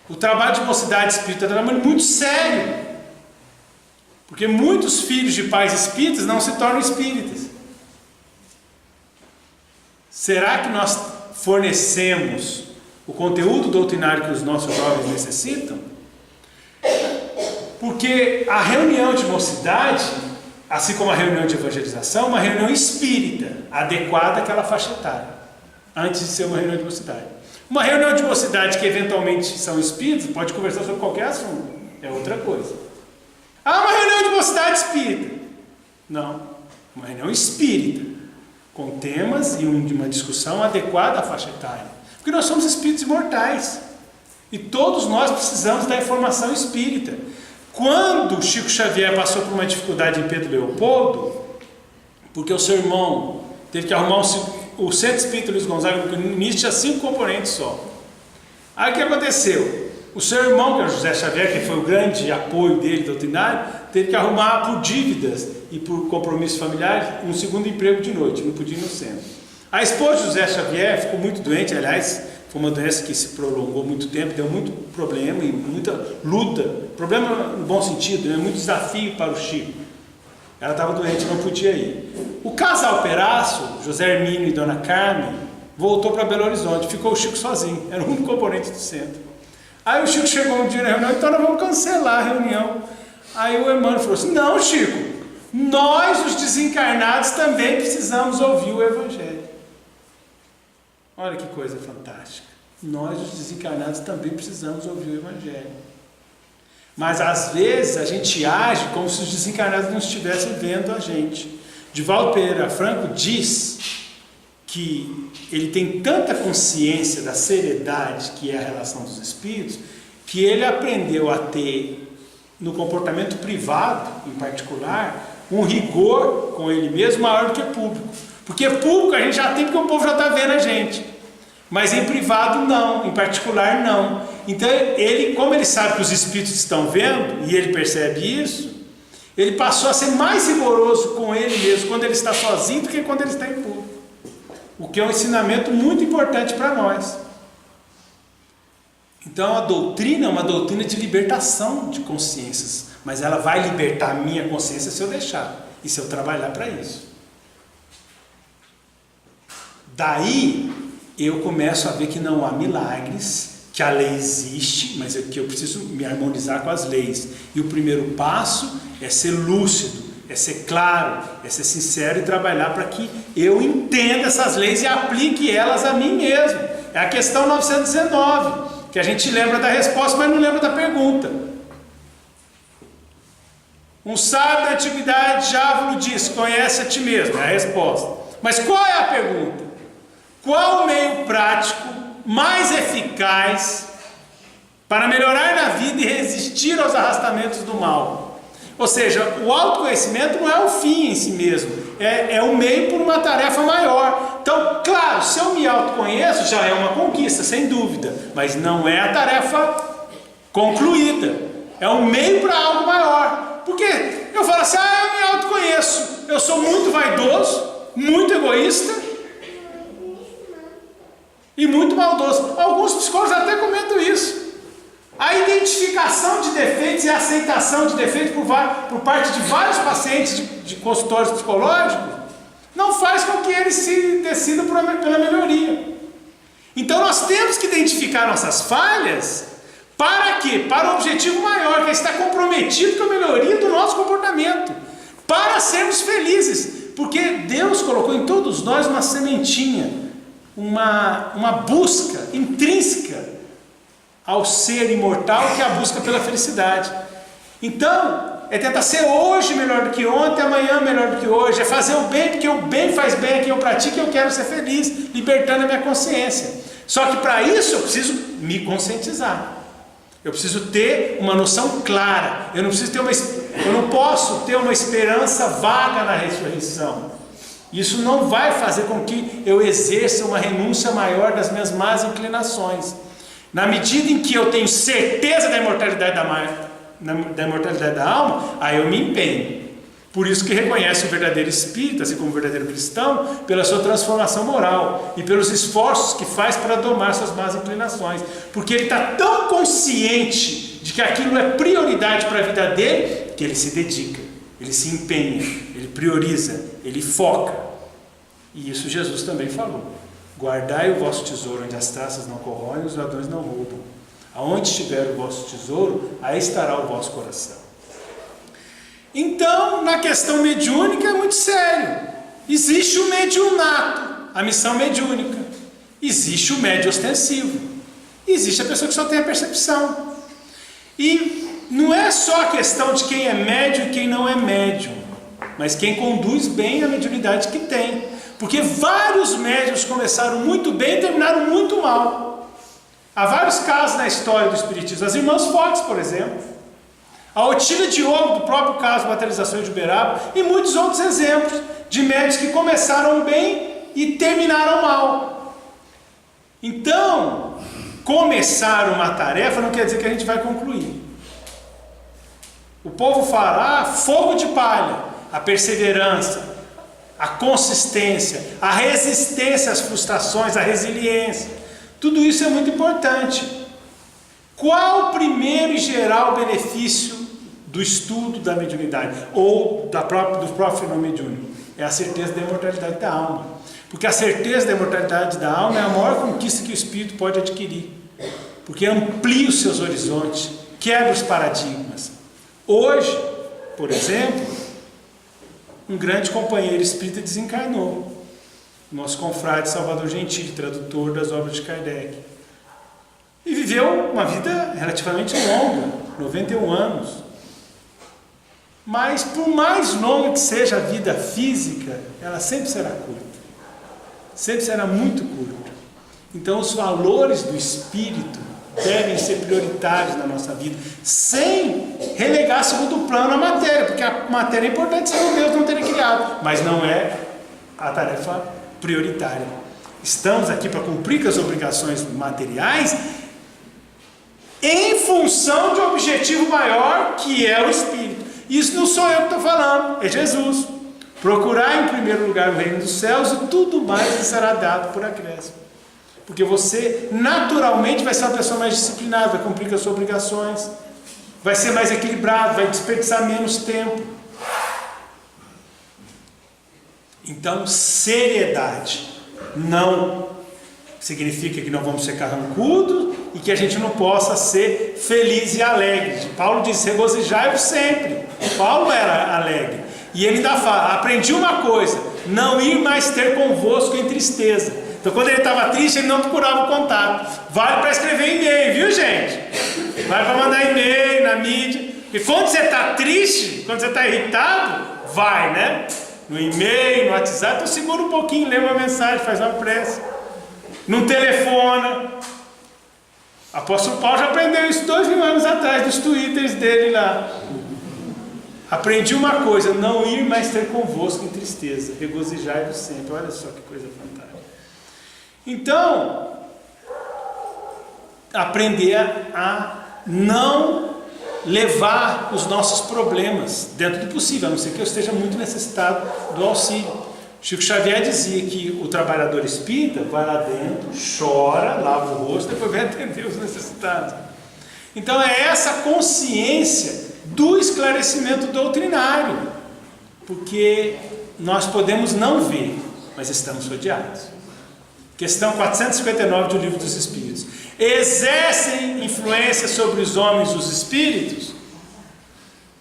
O trabalho de mocidade espírita é um trabalho muito sério. Porque muitos filhos de pais espíritas não se tornam espíritas. Será que nós fornecemos o conteúdo doutrinário que os nossos jovens necessitam? Porque a reunião de mocidade, assim como a reunião de evangelização, é uma reunião espírita, adequada àquela faixa etária, antes de ser uma reunião de mocidade. Uma reunião de mocidade que eventualmente são espíritas, pode conversar sobre qualquer assunto, é outra coisa. Uma reunião de mocidade espírita. Não, uma reunião espírita, com temas e uma discussão adequada à faixa etária. Porque nós somos espíritos imortais. E todos nós precisamos da informação espírita. Quando Chico Xavier passou por uma dificuldade em Pedro Leopoldo, porque o seu irmão teve que arrumar o Centro Espírita Luiz Gonzaga, porque no início tinha 5 componentes só. Aí o que aconteceu? O seu irmão, que é o José Xavier, que foi o grande apoio dele doutrinário, teve que arrumar por dívidas e por compromissos familiares um segundo emprego de noite, não podia ir no centro. A esposa de José Xavier ficou muito doente, aliás, foi uma doença que se prolongou muito tempo, deu muito problema e muita luta, problema no bom sentido, muito desafio para o Chico. Ela estava doente, não podia ir. O casal Peraço, José Hermínio e Dona Carmen, voltou para Belo Horizonte, ficou o Chico sozinho, era o único componente do centro. Aí o Chico chegou um dia na reunião: então nós vamos cancelar a reunião. Aí o Emmanuel falou assim: não, Chico, nós os desencarnados também precisamos ouvir o Evangelho. Olha que coisa fantástica. Nós os desencarnados também precisamos ouvir o Evangelho. mas às vezes a gente age como se os desencarnados não estivessem vendo a gente. Divaldo Pereira Franco diz que ele tem tanta consciência da seriedade que é a relação dos espíritos, que ele aprendeu a ter, no comportamento privado em particular, um rigor com ele mesmo maior do que público. Porque público a gente já tem, porque o povo já está vendo a gente, mas em privado não, em particular não. Então ele, como ele sabe que os espíritos estão vendo, e ele percebe isso, ele passou a ser mais rigoroso com ele mesmo quando ele está sozinho do que quando ele está em público, o que é um ensinamento muito importante para nós. Então a doutrina é uma doutrina de libertação de consciências, mas ela vai libertar a minha consciência se eu deixar e se eu trabalhar para isso. Daí eu começo a ver que não há milagres, que a lei existe, mas que eu preciso me harmonizar com as leis. E o primeiro passo é ser lúcido, é ser claro, é ser sincero e trabalhar para que eu entenda essas leis e aplique elas a mim mesmo. É a questão 919, que a gente lembra da resposta, mas não lembra da pergunta. Um sábio da antiguidade já vos disse: conhece a ti mesmo, é a resposta. Mas qual é a pergunta? Qual o meio prático mais eficaz para melhorar na vida e resistir aos arrastamentos do mal? Ou seja, o autoconhecimento não é o fim em si mesmo, é o meio por uma tarefa maior. Então, claro, se eu me autoconheço, já é uma conquista, sem dúvida, mas não é a tarefa concluída, é um meio para algo maior. Porque eu falo assim: eu me autoconheço, eu sou muito vaidoso, muito egoísta e muito maldoso. Alguns psicólogos até comentam isso. A identificação de defeitos e a aceitação de defeitos por parte de vários pacientes de consultórios psicológicos não faz com que eles se decidam pela melhoria. Então nós temos que identificar nossas falhas. Para quê? Para o objetivo maior, que é estar comprometido com a melhoria do nosso comportamento, para sermos felizes, porque Deus colocou em todos nós uma sementinha, uma busca intrínseca ao ser imortal, que é a busca pela felicidade. Então, é tentar ser hoje melhor do que ontem, amanhã melhor do que hoje, é fazer o bem, porque o bem faz bem a quem eu pratico e eu quero ser feliz, libertando a minha consciência. Só que para isso eu preciso me conscientizar. Eu preciso ter uma noção clara. Eu não posso ter uma esperança vaga na ressurreição. Isso não vai fazer com que eu exerça uma renúncia maior das minhas más inclinações. Na medida em que eu tenho certeza da imortalidade da alma, aí eu me empenho. Por isso que reconhece o verdadeiro espírita, assim como o verdadeiro cristão, pela sua transformação moral e pelos esforços que faz para domar suas más inclinações, porque ele está tão consciente de que aquilo é prioridade para a vida dele, que ele se dedica, ele se empenha, ele prioriza, ele foca. E isso Jesus também falou: guardai o vosso tesouro onde as traças não corroem e os ladrões não roubam. Aonde estiver o vosso tesouro, aí estará o vosso coração. Então, na questão mediúnica é muito sério. Existe o mediunato, a missão mediúnica. Existe o médio ostensivo. Existe a pessoa que só tem a percepção. E não é só a questão de quem é médium e quem não é médium, mas quem conduz bem a mediunidade que tem. Porque vários médiuns começaram muito bem e terminaram muito mal. Há vários casos na história do Espiritismo. As irmãs Fox, por exemplo. A Otília Diogo, do próprio caso Materializações de Uberaba, e muitos outros exemplos de médios que começaram bem e terminaram mal. Então, começar uma tarefa não quer dizer que a gente vai concluir. O povo fala: fogo de palha, a perseverança, a consistência, a resistência às frustrações, a resiliência. Tudo isso é muito importante. Qual o primeiro e geral benefício do estudo da mediunidade ou do próprio fenômeno mediúnico? É a certeza da imortalidade da alma. Porque a certeza da imortalidade da alma é a maior conquista que o espírito pode adquirir, porque amplia os seus horizontes, quebra os paradigmas. Hoje, por exemplo, um grande companheiro espírita desencarnou, nosso confrade Salvador Gentili, tradutor das obras de Kardec. E viveu uma vida relativamente longa, 91 anos. Mas por mais longa que seja a vida física, ela sempre será curta. Sempre será muito curta. Então os valores do espírito devem ser prioritários na nossa vida, sem relegar segundo plano a matéria, porque a matéria é importante, senão Deus não teria criado, mas não é a tarefa prioritária. Estamos aqui para cumprir com as obrigações materiais em função de um objetivo maior, que é o espírito. Isso não sou eu que estou falando, é Jesus. Procurar em primeiro lugar o reino dos céus e tudo mais lhe será dado por acréscimo. Porque você naturalmente vai ser uma pessoa mais disciplinada, vai cumprir com as suas obrigações, vai ser mais equilibrado, vai desperdiçar menos tempo. Então, seriedade não significa que não vamos ser carrancudos e que a gente não possa ser feliz e alegre. Paulo diz: regozijai-vos sempre. Paulo era alegre. E ele ainda fala: aprendi uma coisa, não ir mais ter convosco em tristeza. Então quando ele estava triste, ele não procurava o contato. Vale para escrever e-mail, viu, gente? Vale para mandar e-mail na mídia. E quando você está triste, quando você está irritado, vai, né? No e-mail, no WhatsApp, então segura um pouquinho, lê uma mensagem, faz uma prece. Não telefona. O apóstolo Paulo já aprendeu isso 2000 anos atrás, dos twitters dele lá. Aprendi uma coisa, não ir mais ter convosco em tristeza, regozijai-vos sempre. Olha só que coisa fantástica. Então, aprender a não levar os nossos problemas dentro do possível, a não ser que eu esteja muito necessitado do auxílio. Chico Xavier dizia que o trabalhador espírita vai lá dentro, chora, lava o rosto, depois vem atender os necessitados. Então é essa consciência do esclarecimento doutrinário, porque nós podemos não ver, mas estamos rodeados. Questão 459 do Livro dos Espíritos. Exercem influência sobre os homens os espíritos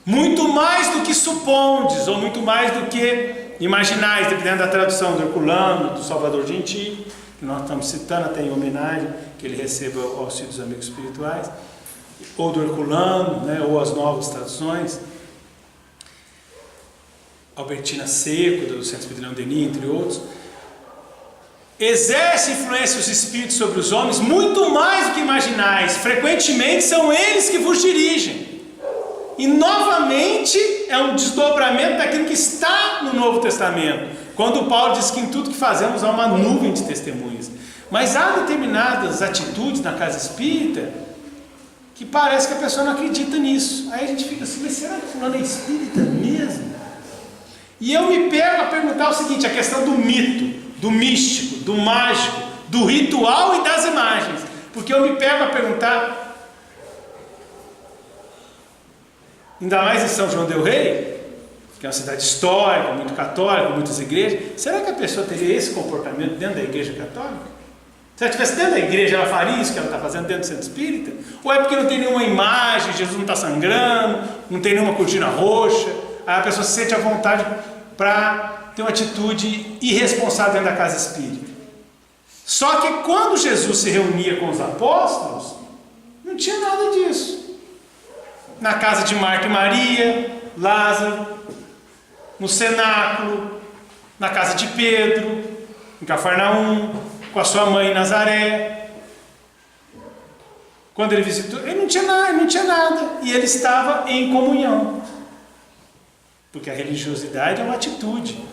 muito mais do que supondes, ou muito mais do que imaginais, dependendo da tradução do Herculano, do Salvador Gentil, que nós estamos citando até em homenagem, que ele receba o auxílio dos amigos espirituais, ou do Herculano, né, ou as novas traduções, Albertina Seco, do Centro Espírita Leão Denis, entre outros. Exerce influência os espíritos sobre os homens muito mais do que imaginais, frequentemente são eles que vos dirigem. E novamente é um desdobramento daquilo que está no Novo Testamento, quando Paulo diz que em tudo que fazemos há uma nuvem de testemunhas. Mas há determinadas atitudes na casa espírita que parece que a pessoa não acredita nisso. Aí a gente fica assim: mas será que fulano é espírita mesmo? E eu me pego a perguntar o seguinte: a questão do mito, do místico, do mágico, do ritual e das imagens. Porque eu me pego a perguntar, ainda mais em São João del Rei, que é uma cidade histórica, muito católica, muitas igrejas, será que a pessoa teria esse comportamento dentro da igreja católica? Se ela estivesse dentro da igreja, ela faria isso que ela está fazendo dentro do centro espírita? Ou é porque não tem nenhuma imagem, Jesus não está sangrando, não tem nenhuma cortina roxa, aí a pessoa se sente à vontade para ter uma atitude irresponsável dentro da casa espírita? Só que quando Jesus se reunia com os apóstolos, não tinha nada disso. Na casa de Marta e Maria, Lázaro, no cenáculo, na casa de Pedro, em Cafarnaum, com a sua mãe em Nazaré. Quando ele visitou, ele não tinha nada, e ele estava em comunhão, porque a religiosidade é uma atitude.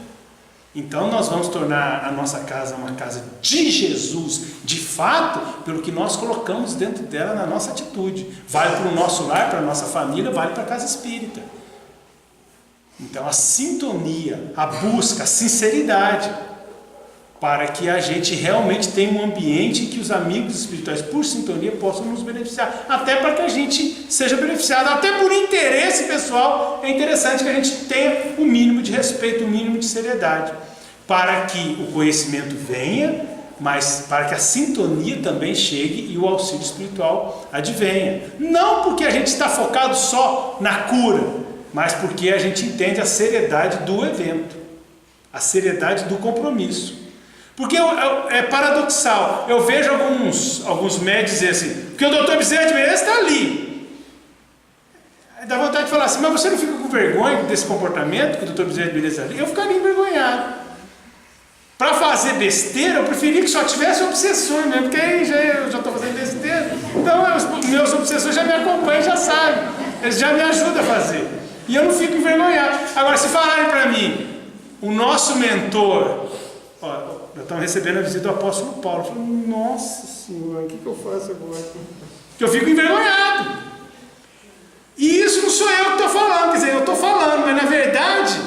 Então nós vamos tornar a nossa casa uma casa de Jesus, de fato, pelo que nós colocamos dentro dela na nossa atitude. Vale para o nosso lar, para a nossa família, vale para a casa espírita. Então a sintonia, a busca, a sinceridade, para que a gente realmente tenha um ambiente em que os amigos espirituais, por sintonia, possam nos beneficiar, até para que a gente seja beneficiado, até por interesse pessoal. É interessante que a gente tenha o mínimo de respeito, o mínimo de seriedade, para que o conhecimento venha, mas para que a sintonia também chegue e o auxílio espiritual advenha. Não porque a gente está focado só na cura, mas porque a gente entende a seriedade do evento, a seriedade do compromisso. Porque é paradoxal, eu vejo alguns médicos dizer assim: porque o doutor Bezerra de Menezes está ali, Dá vontade de falar assim, mas você não fica com vergonha desse comportamento que o doutor Bezerra de Menezes ali? Eu ficaria envergonhado. Para fazer besteira, eu preferia que só tivesse obsessões mesmo, porque aí eu já estou fazendo besteira. Então, os meus obsessores já me acompanham, já sabem. Eles já me ajudam a fazer. E eu não fico envergonhado. Agora, se falarem para mim, o nosso mentor, ó, nós estamos recebendo a visita do apóstolo Paulo. Eu falo, nossa Senhora, o que eu faço agora? Porque eu fico envergonhado. E isso não sou eu que estou falando, quer dizer, eu estou falando, mas na verdade,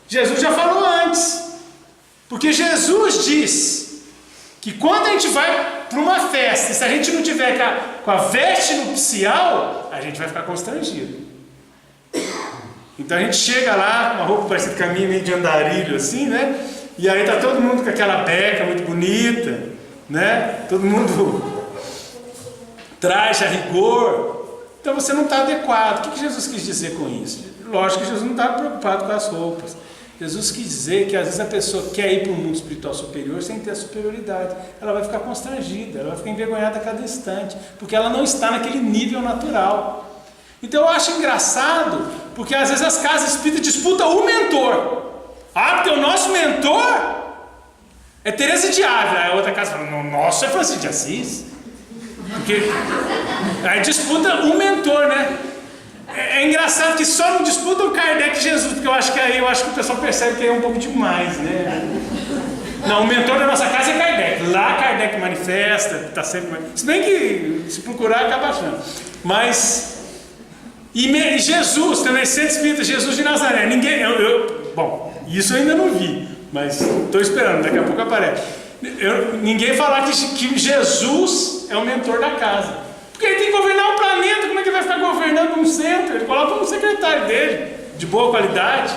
Jesus já falou antes. Porque Jesus diz que quando a gente vai para uma festa, se a gente não tiver com a veste nupcial, a gente vai ficar constrangido. Então a gente chega lá com uma roupa parecida com a minha, meio de andarilho assim, né? E aí tá todo mundo com aquela beca muito bonita, né? Todo mundo traje a rigor. Então você não está adequado. O que Jesus quis dizer com isso? Lógico que Jesus não estava preocupado com as roupas. Jesus quis dizer que às vezes a pessoa quer ir para um mundo espiritual superior sem ter a superioridade. Ela vai ficar constrangida, ela vai ficar envergonhada a cada instante, porque ela não está naquele nível natural. Então eu acho engraçado, porque às vezes as casas espíritas disputam o mentor. Ah, porque o nosso mentor é Teresa de Ávila. A outra casa fala, o nosso é Francisco de Assis. Porque aí disputa o mentor, né? É engraçado que só não disputam Kardec e Jesus, porque eu acho que o pessoal percebe que é um pouco demais, né? Não, o mentor da nossa casa é Kardec. Lá Kardec manifesta, está sempre. Se bem que se procurar acaba achando. Mas. E Jesus, também, Centro Espírita, Jesus de Nazaré. Ninguém. Bom, isso eu ainda não vi, mas estou esperando, daqui a pouco aparece. Ninguém falar que Jesus é o mentor da casa. Porque ele tem que governar o planeta, como é que ele vai ficar governando um centro? Ele coloca um secretário dele, de boa qualidade.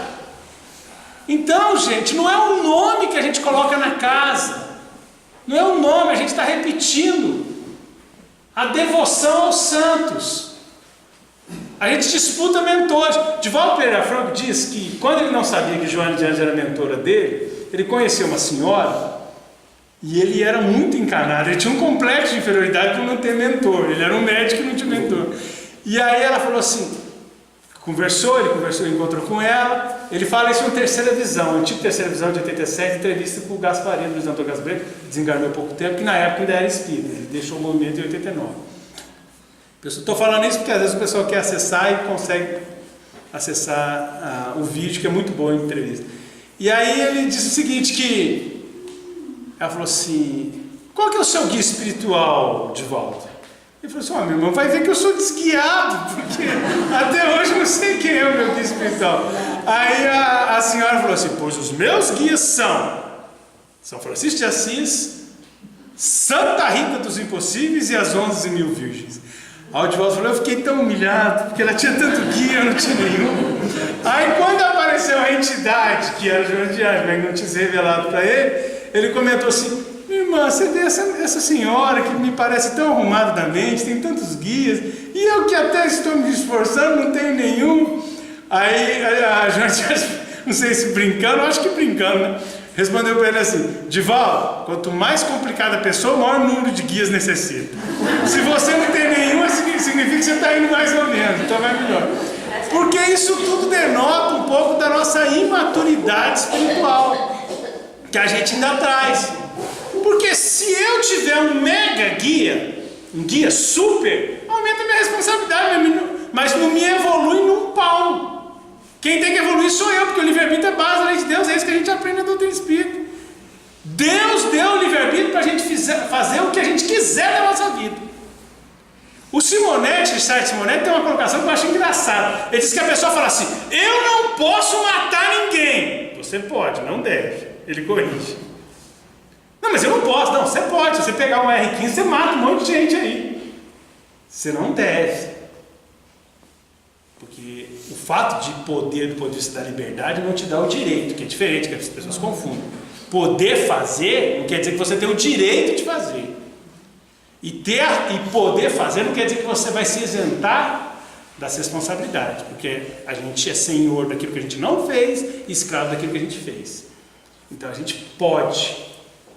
Então, gente, não é o nome que a gente coloca na casa. Não é o nome, a gente está repetindo a devoção aos santos. A gente disputa mentores. Divaldo Pereira Franco diz que quando ele não sabia que Joana de Anjos era mentora dele, ele conheceu uma senhora e ele era muito encanado, ele tinha um complexo de inferioridade por não ter mentor, ele era um médico e não tinha mentor. E aí ela falou assim, ele encontrou com ela, ele fala isso em Terceira Visão, antigo Terceira Visão de 87, entrevista com o Gasparino, Luiz Antônio Gasparino, desencarnou há pouco tempo, que na época ainda era espírita, ele deixou o movimento em 89. Estou falando isso porque às vezes o pessoal quer acessar e consegue acessar o vídeo, que é muito bom a entrevista. E aí ele disse o seguinte, ela falou assim, qual que é o seu guia espiritual, Divaldo? Ele falou assim, meu irmão, vai ver que eu sou desguiado, porque até hoje eu não sei quem é o meu guia espiritual. Aí a senhora falou assim, pois os meus guias são São Francisco de Assis, Santa Rita dos Impossíveis e as 11.000 Virgens. A Divaldo falou, eu fiquei tão humilhado, porque ela tinha tanto guia, eu não tinha nenhum. Aí quando apareceu a entidade, que era Joana de Anjos, mas não tinha se revelado para ele comentou assim, minha irmã, você vê essa senhora que me parece tão arrumada da mente, tem tantos guias, e eu que até estou me esforçando, não tenho nenhum. Aí a Joana de Anjos, não sei se brincando, acho que brincando, né? Respondeu para ele assim, Divaldo, quanto mais complicada a pessoa, maior número de guias necessita. Se você não tem nenhum, significa que você está indo mais ou menos, então vai melhor. Porque isso tudo denota um pouco da nossa imaturidade espiritual, que a gente ainda traz. Porque se eu tiver um mega guia, um guia super, aumenta a minha responsabilidade, mas não me evolui num palmo. Quem tem que evoluir sou eu, porque o livre-arbítrio é base da lei de Deus, é isso que a gente aprende na doutrina espírita. Deus deu o livre-arbítrio para a gente fazer o que a gente quiser da nossa vida. O Simonetti, Richard Simonetti, tem uma colocação que eu acho engraçada. Ele diz que a pessoa fala assim, eu não posso matar ninguém. Você pode, não deve. Ele corrige. Não, mas eu não posso. Não, você pode. Se você pegar um R15, você mata um monte de gente aí. Você não deve. Porque o fato de poder, do ponto de vista da liberdade, não te dá o direito, que é diferente, que as pessoas confundem. Poder fazer não quer dizer que você tem o direito de fazer. E poder fazer não quer dizer que você vai se isentar das responsabilidades, porque a gente é senhor daquilo que a gente não fez e escravo daquilo que a gente fez. Então a gente pode,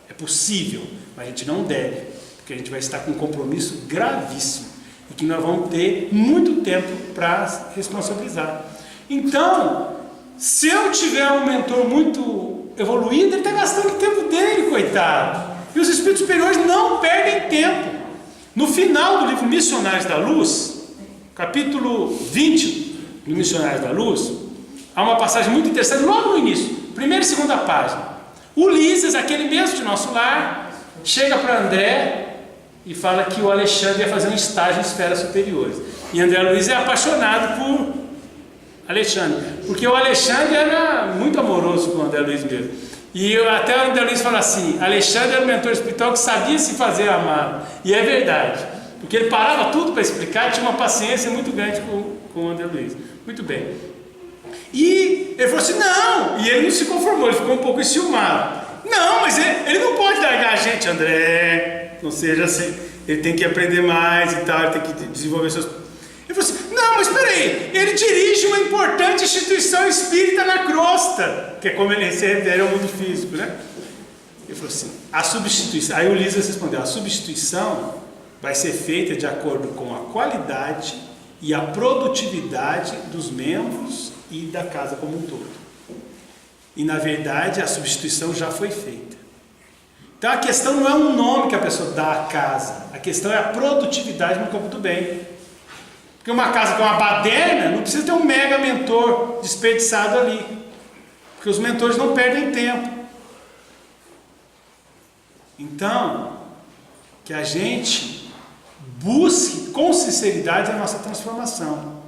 é possível, mas a gente não deve, porque a gente vai estar com um compromisso gravíssimo. e que nós vamos ter muito tempo para responsabilizar. Então, se eu tiver um mentor muito evoluído, ele está gastando o tempo dele, coitado. E os espíritos superiores não perdem tempo. No final do livro Missionários da Luz, capítulo 20 do Missionários da Luz, há uma passagem muito interessante, logo no início, primeira e segunda página. Ulisses, aquele mesmo de nosso lar, chega para André e fala que o Alexandre ia fazer um estágio em esferas superiores. E André Luiz é apaixonado por Alexandre, porque o Alexandre era muito amoroso com o André Luiz mesmo. E até o André Luiz fala assim: Alexandre era um mentor espiritual que sabia se fazer amado. E é verdade, porque ele parava tudo para explicar e tinha uma paciência muito grande com o André Luiz. Muito bem. E ele falou assim: não, e ele não se conformou, ele ficou um pouco enciumado. Não, mas ele não pode largar a gente, André, não seja assim, ele tem que aprender mais e tal, ele tem que desenvolver seus... Ele falou assim: não, mas espera aí, ele dirige uma importante instituição espírita na crosta, que é como ele se refere ao mundo físico, né? Ele falou assim: a substituição, aí o Ulisses respondeu, a substituição vai ser feita de acordo com a qualidade e a produtividade dos membros e da casa como um todo. E na verdade a substituição já foi feita. Então a questão não é um nome que a pessoa dá à casa, a questão é a produtividade no campo do bem. Porque uma casa com uma baderna não precisa ter um mega mentor desperdiçado ali, porque os mentores não perdem tempo. Então, que a gente busque com sinceridade a nossa transformação.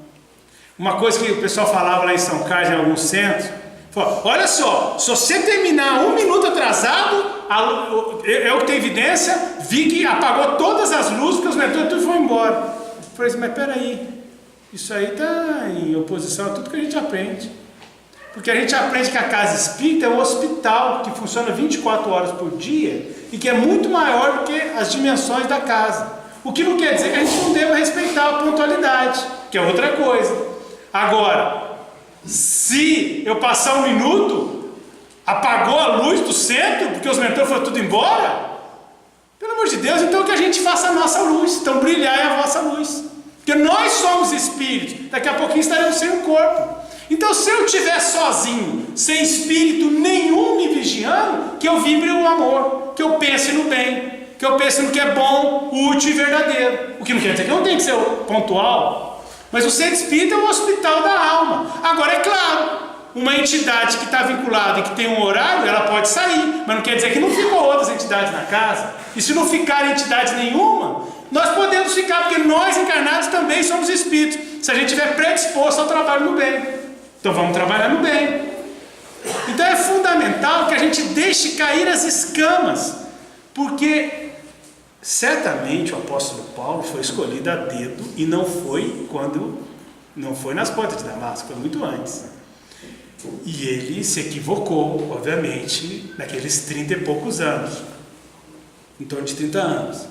Uma coisa que o pessoal falava lá em São Carlos, em alguns centros, falou: olha só, se você terminar 1 minuto atrasado, eu que tenho evidência, vi que apagou todas as luzes, porque os mentores tudo foram embora. Eu falei assim: mas peraí, isso aí está em oposição a tudo que a gente aprende. Porque a gente aprende que a casa espírita é um hospital que funciona 24 horas por dia e que é muito maior do que as dimensões da casa. O que não quer dizer que a gente não deva respeitar a pontualidade, que é outra coisa. Agora, se eu passar 1 minuto, apagou a luz do centro, porque os mentores foram tudo embora, pelo amor de Deus, então que a gente faça a nossa luz, então brilhar é a vossa luz. Porque nós somos espíritos, daqui a pouquinho estaremos sem o corpo. Então se eu estiver sozinho, sem espírito nenhum me vigiando, que eu vibre o amor, que eu pense no bem, que eu pense no que é bom, útil e verdadeiro. O que não quer dizer que eu não tenho que ser pontual, mas o centro espírita é um hospital da alma. Agora é claro, uma entidade que está vinculada e que tem um horário, ela pode sair, mas não quer dizer que não ficam outras entidades na casa. E se não ficar entidade nenhuma, nós podemos ficar, porque nós encarnados também somos espíritos, se a gente estiver predisposto ao trabalho no bem. Então vamos trabalhar no bem. Então é fundamental que a gente deixe cair as escamas, porque certamente o apóstolo Paulo foi escolhido a dedo e não foi nas portas de Damasco, foi muito antes. E ele se equivocou, obviamente, naqueles 30 e poucos anos, em torno de 30 anos.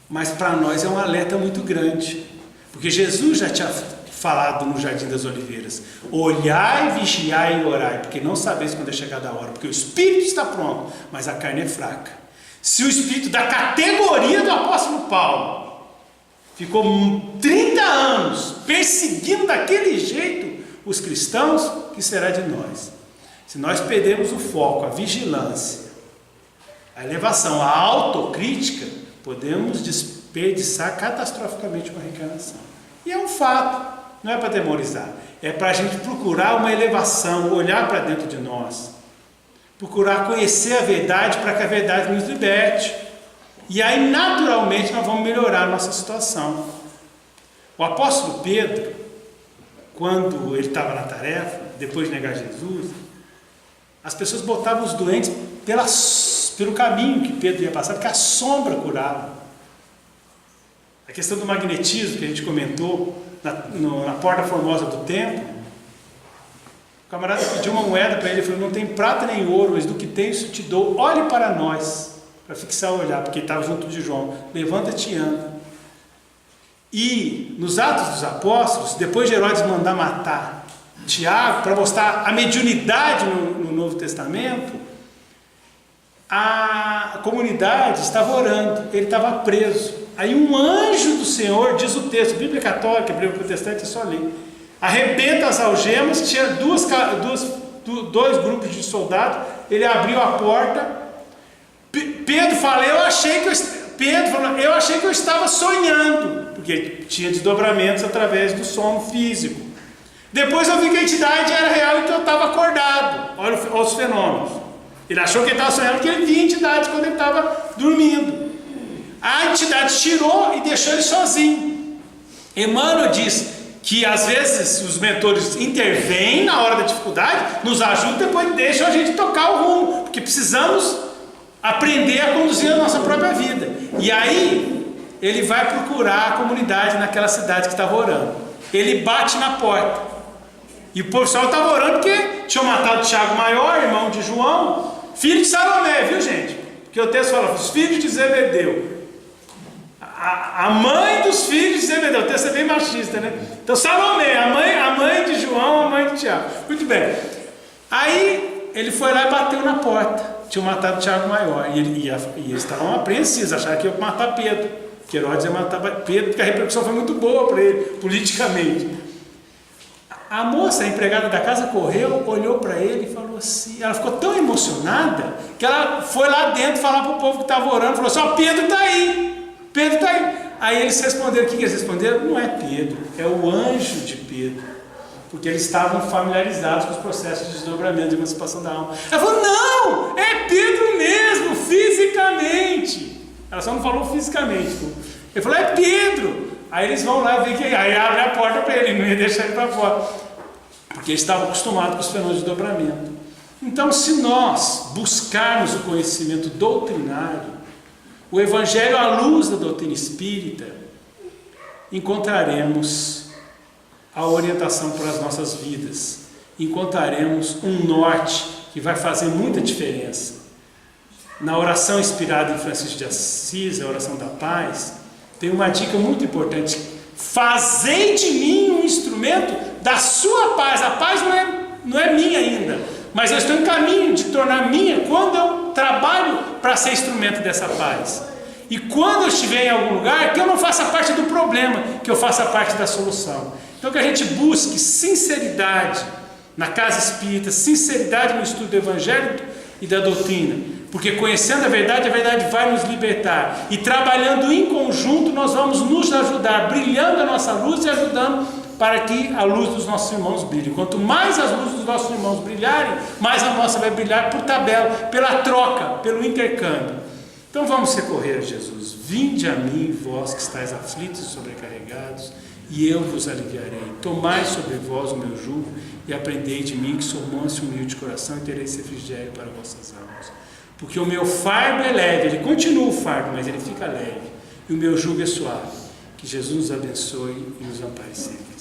Mas para nós é um alerta muito grande, porque Jesus já tinha falado no Jardim das Oliveiras: olhai, vigiai e orai, porque não sabeis quando é chegada a hora, porque o espírito está pronto, mas a carne é fraca. Se o espírito da categoria do apóstolo Paulo ficou 30 anos perseguindo daquele jeito os cristãos, que será de nós? Se nós perdermos o foco, a vigilância, a elevação, a autocrítica, podemos desperdiçar catastroficamente uma reencarnação. E é um fato, não é para demorizar, é para a gente procurar uma elevação, olhar para dentro de nós, procurar conhecer a verdade para que a verdade nos liberte. E aí naturalmente nós vamos melhorar a nossa situação. O apóstolo Pedro, quando ele estava na tarefa, depois de negar Jesus, as pessoas botavam os doentes pelo caminho que Pedro ia passar, porque a sombra curava. A questão do magnetismo que a gente comentou na porta formosa do templo, o camarada pediu uma moeda para ele, falou: não tem prata nem ouro, mas do que tenho isso te dou, olhe para nós, para fixar o olhar, porque ele estava junto de João, levanta-te e anda. E nos Atos dos Apóstolos, depois de Herodes mandar matar Tiago, para mostrar a mediunidade no Novo Testamento, a comunidade estava orando, ele estava preso. Aí um anjo do Senhor, diz o texto, Bíblia Católica, Bíblia Protestante, é só ler, arrebenta as algemas, tinha dois grupos de soldados, ele abriu a porta, Pedro falou, eu achei que eu estava sonhando, porque tinha desdobramentos através do sono físico. Depois eu vi que a entidade era real e que eu estava acordado. Olha os fenômenos. Ele achou que ele estava sonhando porque ele via a entidade quando ele estava dormindo. A entidade tirou e deixou ele sozinho. Emmanuel diz que às vezes os mentores intervêm na hora da dificuldade, nos ajudam e depois deixam a gente tocar o rumo, porque precisamos aprender a conduzir a nossa própria vida. E aí ele vai procurar a comunidade naquela cidade que estava orando. Ele bate na porta. E o pessoal estava orando porque tinham matado Tiago Maior, irmão de João, filho de Salomé, viu gente? Porque o texto fala, os filhos de Zebedeu. A mãe dos filhos de Zebedeu, o texto é bem machista, né? Então Salomé, a mãe de João, a mãe de Tiago. Muito bem. Aí ele foi lá e bateu na porta. Tinham matado Tiago Maior. E eles estavam apreensivos, acharam que ia matar Pedro. Que Herodes ia matar Pedro, porque a repercussão foi muito boa para ele, politicamente. A moça, a empregada da casa, correu, olhou para ele e falou assim, ela ficou tão emocionada, que ela foi lá dentro falar para o povo que estava orando, falou assim, ó, Pedro está aí, Pedro está aí. Aí eles responderam, o que eles responderam? Não é Pedro, é o anjo de Pedro, porque eles estavam familiarizados com os processos de desdobramento, de emancipação da alma. Ela falou, não, é Pedro mesmo, fisicamente. Ela só não falou fisicamente. Ele falou, é Pedro. Aí eles vão lá ver que aí abre a porta para ele, não ia deixar ele para fora, porque eles estavam acostumados com os fenômenos de desdobramento. Então, se nós buscarmos o conhecimento doutrinário, o Evangelho à luz da doutrina espírita, encontraremos a orientação para as nossas vidas, encontraremos um norte que vai fazer muita diferença. Na oração inspirada em Francisco de Assis, a oração da paz, tem uma dica muito importante: fazei de mim um instrumento da sua paz. A paz não é minha ainda, mas eu estou em caminho de tornar minha quando eu trabalho para ser instrumento dessa paz. E quando eu estiver em algum lugar, que eu não faça parte do problema, que eu faça parte da solução. Então que a gente busque sinceridade na casa espírita, sinceridade no estudo do Evangelho e da doutrina, porque conhecendo a verdade vai nos libertar, e trabalhando em conjunto nós vamos nos ajudar, brilhando a nossa luz e ajudando para que a luz dos nossos irmãos brilhe. Quanto mais as luzes dos nossos irmãos brilharem, mais a nossa vai brilhar por tabela, pela troca, pelo intercâmbio. Então vamos recorrer a Jesus. Vinde a mim, vós que estáis aflitos e sobrecarregados, e eu vos aliviarei. Tomai sobre vós o meu jugo e aprendei de mim, que sou manso e humilde de coração, e tereis refrigério para vossas almas. Porque o meu fardo é leve, ele continua o fardo, mas ele fica leve, e o meu jugo é suave. Que Jesus nos abençoe e nos ampare sempre.